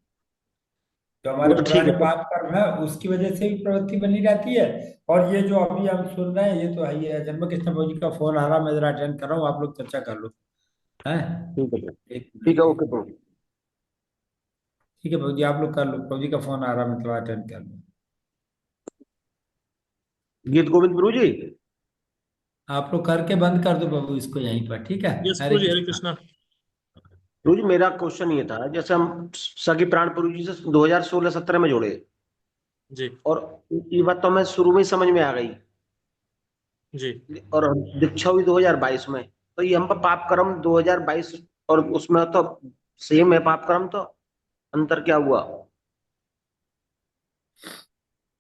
जो वो हमारे तो ठीक पुराने है तो। पाप कर्म है उसकी वजह से भी प्रवृत्ति बनी रहती है। और ये जो अभी हम सुन रहे हैं, ये तो है ही है। जन्म कृष्ण भाव जी का फोन आ रहा, मैं जरा अटेंड कर रहा हूँ, आप लोग चर्चा कर लो। है, ठीक है तो। एक ठीक है, मिनट। ओके प्रभु। ठीक है भाव जी, आप लोग कर लो, भाव जी का फोन आ रहा, मतलब अटेंड कर लो। गीत गोविंद प्रभु जी। आप लोग करके बंद कर दो बाबू इसको यहीं पर, ठीक है। यस हरे प्रभु जी, हरे कृष्णा। कृष्णा। प्रभु जी मेरा क्वेश्चन ये था, जैसे हम सखी प्राण प्रभु जी से 2016-17 में जुड़े, जी और ये बात तो हमें शुरू में ही समझ में आ गई, जी। और दीक्षा हुई 2022 में, तो ये हम पर पाप कर्म 2022 और उसमें तो सेम है पाप कर्म, तो अंतर क्या हुआ?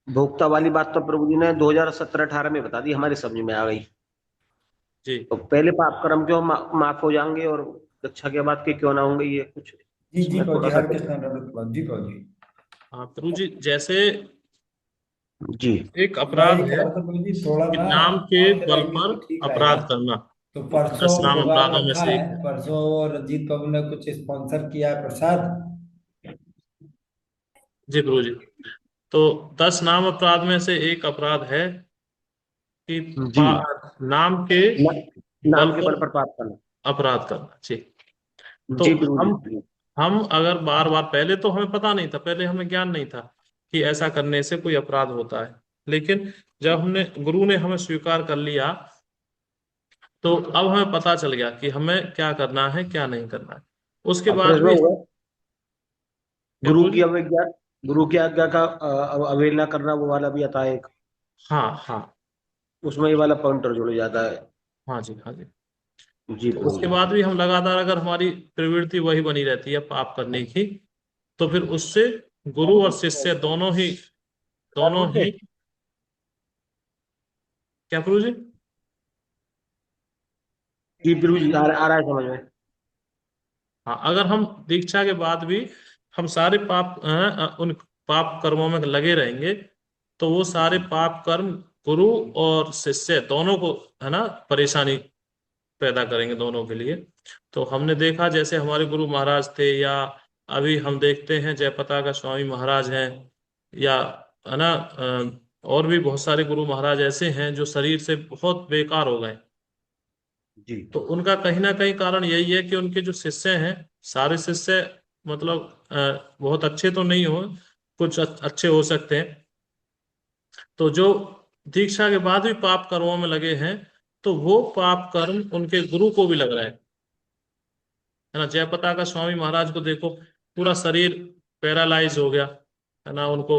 भोक्ता वाली बात तो प्रभु जी ने 2017-18 में बता दी, हमारी समझ में आ गई। जी तो पहले पाप कर्म क्यों माफ हो जाएंगे और दीक्षा के बाद के क्यों ना होंगे, ये कुछ जी जी इसमें भाव थोड़ा जी, सा। हरे कृष्णा भाव जी, भाव जी। हाँ प्रभु जी, जैसे जी एक मैं अपराध ये कह है रहा था भाव जी, थोड़ा कि ना नाम के शांत बल रहेंगे पर तो ठीक रहेगा। अपराध करना। तो तो परसों 10 नाम प्रोग्राम अपराधों में रखा से है, एक। परसों रंजीत बाबू ने कुछ स्पॉन्सर किया है प्रसाद। जी प्रभु जी, तो 10 नाम अपराध में से एक अपराध है कि जी, नाम के बल नाम के पर बल पर पाप करना। अपराध करना। जी। तो जी प्रभु जी। हम अगर बार बार, पहले तो हमें पता नहीं था, पहले हमें ज्ञान नहीं था कि ऐसा करने से कोई अपराध होता है। लेकिन जब हमने, गुरु ने हमें स्वीकार कर लिया, तो अब हमें पता चल गया कि हमें क्या करना है, क्या नहीं करना है। उसके अब बाद प्रश्न भी होगा, क्या गुरु प्रभु की जी? अवज्ञा, गुरु की आज्ञा का अवहेलना करना, वो वाला भी आता है एक, हाँ हाँ। उसमें ये वाला पॉइंटर जुड़ जाता है। हाँ जी, हाँ जी। जी तो प्रभु उसके जी। बाद भी हम लगातार, अगर हमारी प्रवृत्ति वही बनी रहती है पाप करने की, तो फिर उससे गुरु और शिष्य दोनों ही क्या प्रभु जी? जी प्रभु जी, आ रहा है समझ में। हाँ, अगर हम दीक्षा के बाद भी हम सारे उन पाप कर्मों में लगे रहेंगे, तो वो सारे पाप कर्म गुरु और शिष्य दोनों को, है ना, परेशानी पैदा करेंगे दोनों के लिए। तो हमने देखा, जैसे हमारे गुरु महाराज थे, या अभी हम देखते हैं जयपताका का स्वामी महाराज हैं, या, है ना, और भी बहुत सारे गुरु महाराज ऐसे हैं जो शरीर से बहुत बेकार हो गए। जी तो उनका कहीं ना कहीं कारण यही है कि उनके जो शिष्य हैं, सारे शिष्य मतलब बहुत अच्छे तो नहीं हो, कुछ अच्छे हो सकते हैं। तो जो दीक्षा के बाद भी पाप कर्मों में लगे हैं, तो वो पाप कर्म उनके गुरु को भी लग रहा है ना। जयपताका का स्वामी महाराज को देखो, पूरा शरीर पैरालाइज हो गया, है ना, उनको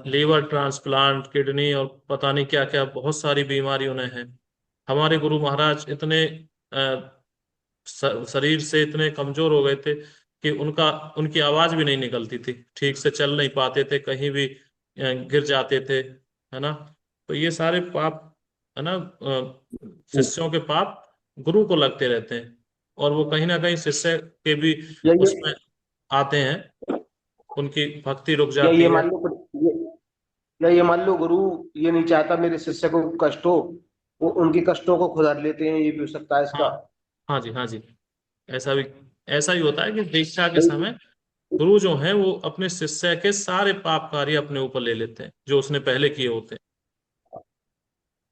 लीवर ट्रांसप्लांट, किडनी और पता नहीं क्या क्या बहुत सारी बीमारी उन्हें है। हमारे गुरु महाराज इतने शरीर से इतने कमजोर हो गए थे कि उनकी आवाज भी नहीं निकलती थी, ठीक से चल नहीं पाते थे, कहीं भी गिर जाते थे, है ना। तो ये सारे पाप, है ना, शिष्यों के पाप गुरु को लगते रहते हैं, और वो कहीं ना कहीं शिष्य के भी या उसमें आते हैं, उनकी भक्ति रुक या जाती ये है। मान लो ये, या ये मान लो गुरु ये नहीं चाहता मेरे शिष्य को कष्ट हो, वो उनकी कष्टों को खुद हर लेते हैं, ये भी हो सकता है हाँ, इसका। हाँ जी, हाँ जी। ऐसा भी, ऐसा ही होता है कि दीक्षा के समय गुरु जो हैं वो अपने शिष्य के सारे पाप कार्य अपने ऊपर ले लेते हैं जो उसने पहले किए होते हैं।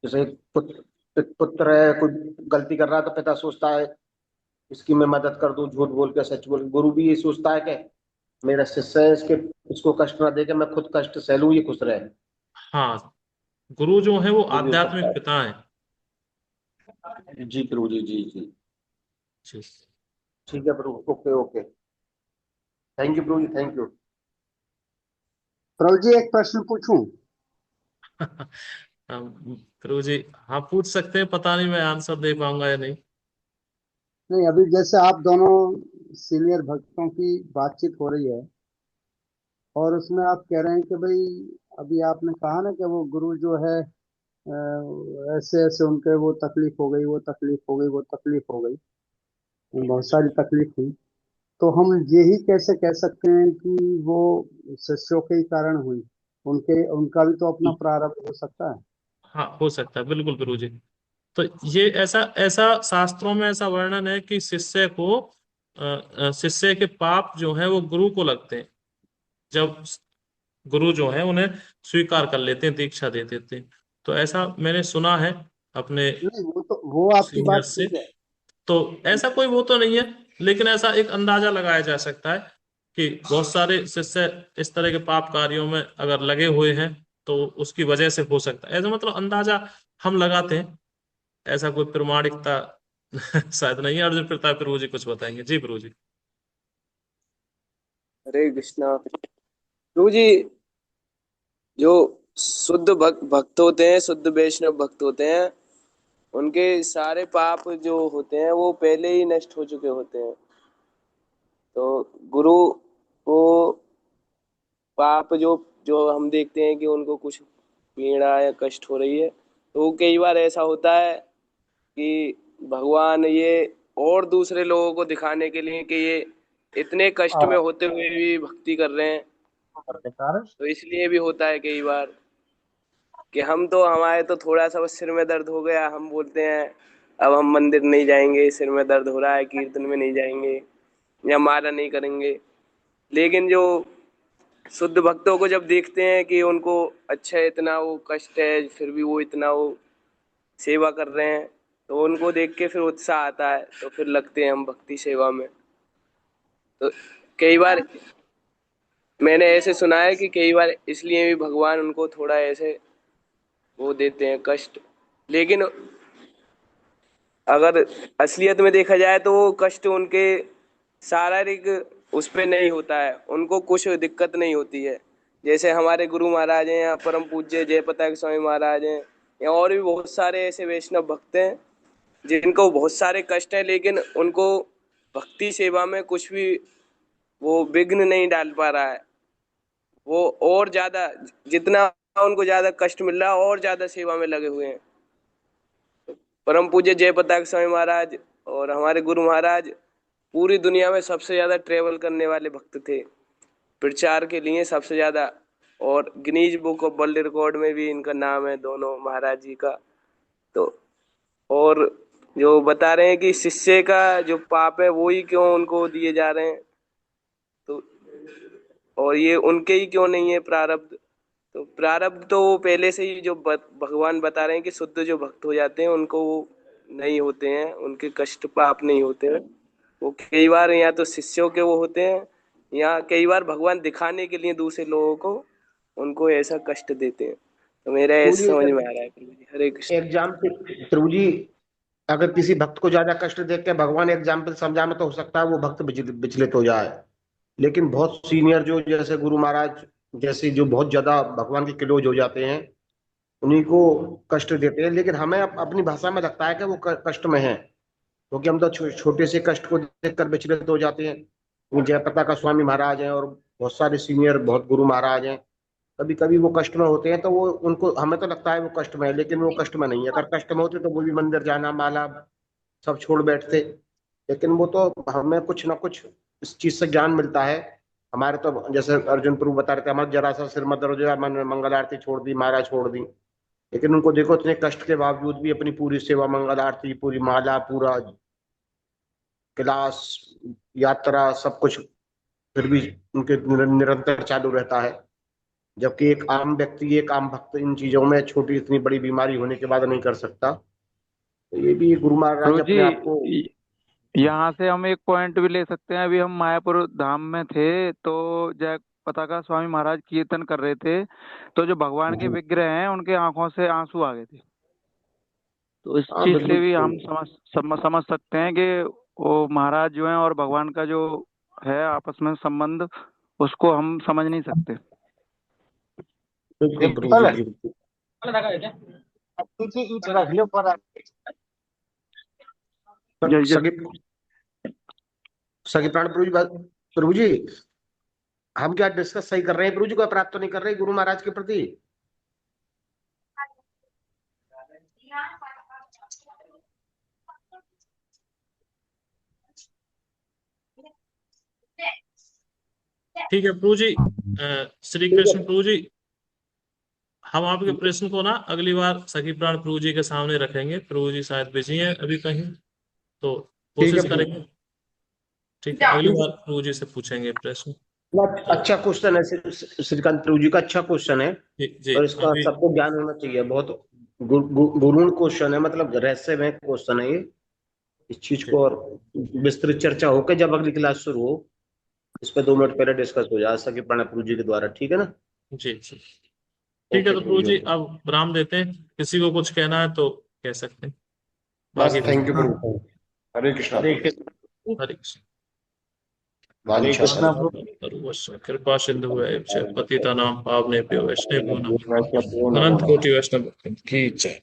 जैसे एक पुत्र है, कुछ गलती कर रहा है तो पिता सोचता है इसकी मैं मदद कर दूं, झूठ बोल के सच बोल के। गुरु भी ये सोचता है कि मेरा शिष्य है, इसको कष्ट ना दे के मैं खुद कष्ट सह लूं, ये खुश रहे। हाँ, गुरु जो है वो ये भी हो सकता आध्यात्मिक पिता हैं। है। जी प्रभु जी, जी जी। जी। ठीक है प्रभु, ओके ओके। थैंक यू प्रभु जी, थैंक यू। प्रभु जी एक प्रश्न पूछूं? गुरु जी, हाँ पूछ सकते हैं, पता नहीं मैं आंसर दे पाऊंगा या नहीं। नहीं, अभी जैसे आप दोनों सीनियर भक्तों की बातचीत हो रही है और उसमें आप कह रहे हैं कि भाई अभी आपने कहा ना कि वो गुरु जो है ऐसे ऐसे उनके वो तकलीफ हो गई, वो तकलीफ हो गई, वो तकलीफ हो गई, बहुत सारी तकलीफ हुई। तो हम यही कैसे कह सकते हैं कि वो शिष्यों के ही कारण हुई? उनका भी तो अपना प्रारब्ध हो सकता है। हाँ, हो सकता है, बिल्कुल गुरु जी। तो ये ऐसा ऐसा शास्त्रों में ऐसा वर्णन है कि शिष्य के पाप जो है वो गुरु को लगते हैं, जब गुरु जो है उन्हें स्वीकार कर लेते हैं, दीक्षा दे देते हैं। तो ऐसा मैंने सुना है अपने नहीं, वो आपकी सीनियर बात से। ठीक है। तो ऐसा कोई वो तो नहीं है, लेकिन ऐसा एक अंदाजा लगाया जा सकता है कि बहुत सारे शिष्य इस तरह के पाप कार्यों में अगर लगे हुए हैं तो उसकी वजह से हो सकता है, ऐसा मतलब अंदाजा हम लगाते हैं। ऐसा कोई प्रमाणिकता शायद नहीं है। अर्जुन प्रताप प्रभु जी कुछ बताएंगे। जी प्रभु जी। हरे कृष्णा। प्रभु जी, जो शुद्ध भक्त होते हैं, शुद्ध वैष्णव भक्त होते हैं, उनके सारे पाप जो होते हैं वो पहले ही नष्ट हो चुके होते हैं। तो गुरु को पाप जो जो हम देखते हैं कि उनको कुछ पीड़ा या कष्ट हो रही है, तो कई बार ऐसा होता है कि भगवान ये और दूसरे लोगों को दिखाने के लिए कि ये इतने कष्ट में होते हुए भी भक्ति कर रहे हैं, तो इसलिए भी होता है कई बार कि हमारे तो थोड़ा सा बस सिर में दर्द हो गया, हम बोलते हैं अब हम मंदिर नहीं जाएंगे, सिर में दर्द हो रहा है, कीर्तन में नहीं जाएंगे या माला नहीं करेंगे। लेकिन जो शुद्ध भक्तों को जब देखते हैं कि उनको अच्छा इतना वो कष्ट है फिर भी वो इतना वो सेवा कर रहे हैं, तो उनको देख के फिर उत्साह आता है, तो फिर लगते हैं हम भक्ति सेवा में। तो कई बार मैंने ऐसे सुना है कि कई बार इसलिए भी भगवान उनको थोड़ा ऐसे वो देते हैं कष्ट। लेकिन अगर असलियत में देखा जाए तो वो कष्ट उनके शारीरिक उस पे नहीं होता है, उनको कुछ दिक्कत नहीं होती है। जैसे हमारे गुरु महाराज हैं या परम पूज्य जयपताक स्वामी महाराज हैं या और भी बहुत सारे ऐसे वैष्णव भक्त हैं जिनको बहुत सारे कष्ट हैं, लेकिन उनको भक्ति सेवा में कुछ भी वो विघ्न नहीं डाल पा रहा है। वो और ज्यादा, जितना उनको ज्यादा कष्ट मिल रहा है और ज्यादा सेवा में लगे हुए हैं। परम पूज्य जयपताक स्वामी महाराज और हमारे गुरु महाराज पूरी दुनिया में सबसे ज्यादा ट्रेवल करने वाले भक्त थे, प्रचार के लिए सबसे ज्यादा, और Guinness book of world record में भी इनका नाम है, दोनों महाराज जी का। तो और जो बता रहे हैं कि शिष्य का जो पाप है वो ही क्यों उनको दिए जा रहे हैं, तो और ये उनके ही क्यों नहीं है प्रारब्ध। तो प्रारब्ध तो वो पहले से ही जो भगवान बता रहे हैं कि शुद्ध जो भक्त हो जाते हैं उनको वो नहीं होते हैं, उनके कष्ट पाप नहीं होते हैं। वो कई बार या तो शिष्यों के वो होते हैं या कई बार भगवान दिखाने के लिए दूसरे लोगों को उनको ऐसा कष्ट देते हैं। तो मेरा ऐसा समझ में आ रहा है। हरे कृष्ण। एग्जाम्पल प्रभु जी, अगर किसी भक्त को ज्यादा कष्ट देख के भगवान एग्जाम्पल समझा में, तो हो सकता है वो भक्त विचलित हो जाए। लेकिन बहुत सीनियर जो जैसे गुरु महाराज जैसे जो बहुत ज्यादा भगवान के क्लोज हो जाते हैं उन्हीं को कष्ट देते हैं, लेकिन हमें अपनी भाषा में लगता है कि वो कष्ट में है, क्योंकि हम तो छोटे से कष्ट को देखकर विचलित हो जाते हैं। वो जयप्रता का स्वामी महाराज हैं और बहुत सारे सीनियर बहुत गुरु महाराज हैं, कभी कभी वो कष्ट में होते हैं तो वो उनको हमें तो लगता है वो कष्ट में है, लेकिन वो कष्ट में नहीं है। अगर कष्ट में होते तो वो भी मंदिर जाना माला सब छोड़ बैठते, लेकिन वो तो हमें कुछ ना कुछ इस चीज से ज्ञान मिलता है। हमारे तो जैसे अर्जुन प्रभु बता रहे थे, हमारा जरा सा सिर मत दर्द हो जाए, मैंने मंगल आरती छोड़ दी, माला छोड़ दी, लेकिन उनको देखो इतने कष्ट के बावजूद भी अपनी पूरी सेवा, मंगल आरती, पूरी माला, पूरा क्लास, यात्रा, सब कुछ फिर भी उनके निरंतर चालू रहता है। जबकि एक आम व्यक्ति, एक आम भक्त इन चीजों में छोटी इतनी बड़ी बीमारी होने के बाद नहीं कर सकता। तो ये भी गुरु महाराज प्रभु अपने आप को। जी, यहाँ से हम एक पॉइंट भी ले सकते हैं। अभी हम मायापुर धाम में थे तो जय पताका स्वामी महाराज कीर्तन कर रहे थे, तो जो भगवान के विग्रह हैं उनके आंखों से आंसू आ गए थे। तो इस हाँ चीज से बिल्कुल भी हम समझ सकते हैं कि वो महाराज जो हैं और भगवान का जो है आपस में संबंध, उसको हम समझ नहीं सकते। बिल्कुल प्रभु जी, बिल्कुल। सगे प्राण प्रभु जी, प्रभु जी हम क्या डिस्कस सही कर रहे हैं? प्रभु जी को अपराध तो नहीं कर रहे गुरु महाराज के प्रति? ठीक है प्रभु जी, श्री कृष्ण प्रभु जी, हम आपके प्रश्न को ना अगली बार सखी प्राण प्रभु जी के सामने रखेंगे। प्रभु जी शायद बिजी हैं अभी कहीं, तो कोशिश करेंगे। ठीक है, अगली बार प्रभु जी से पूछेंगे प्रश्न। अच्छा क्वेश्चन है श्रीकांत प्रभु जी का, अच्छा क्वेश्चन है और इसका सबको ज्ञान होना चाहिए। बहुत गुरुण क्वेश्चन है, मतलब रहस्य में क्वेश्चन है ये। इस चीज को और विस्तृत चर्चा होकर जब अगली क्लास शुरू हो, इस पे 2 मिनट पहले डिस्कस हो जाए सके प्रणव प्रभु जी के द्वारा, ठीक है ना? जी जी ठीक है। तो प्रभु जी अब विराम देते हैं, किसी को कुछ कहना है तो कह सकते हैं। बस थैंक यू प्रभु। हरे कृष्ण। हरे कृष्ण। कृपा सिंधु पतितानां पावनेभ्यो वैष्णवेभ्यो नमः। अनंत कोटि वैष्णव की जय।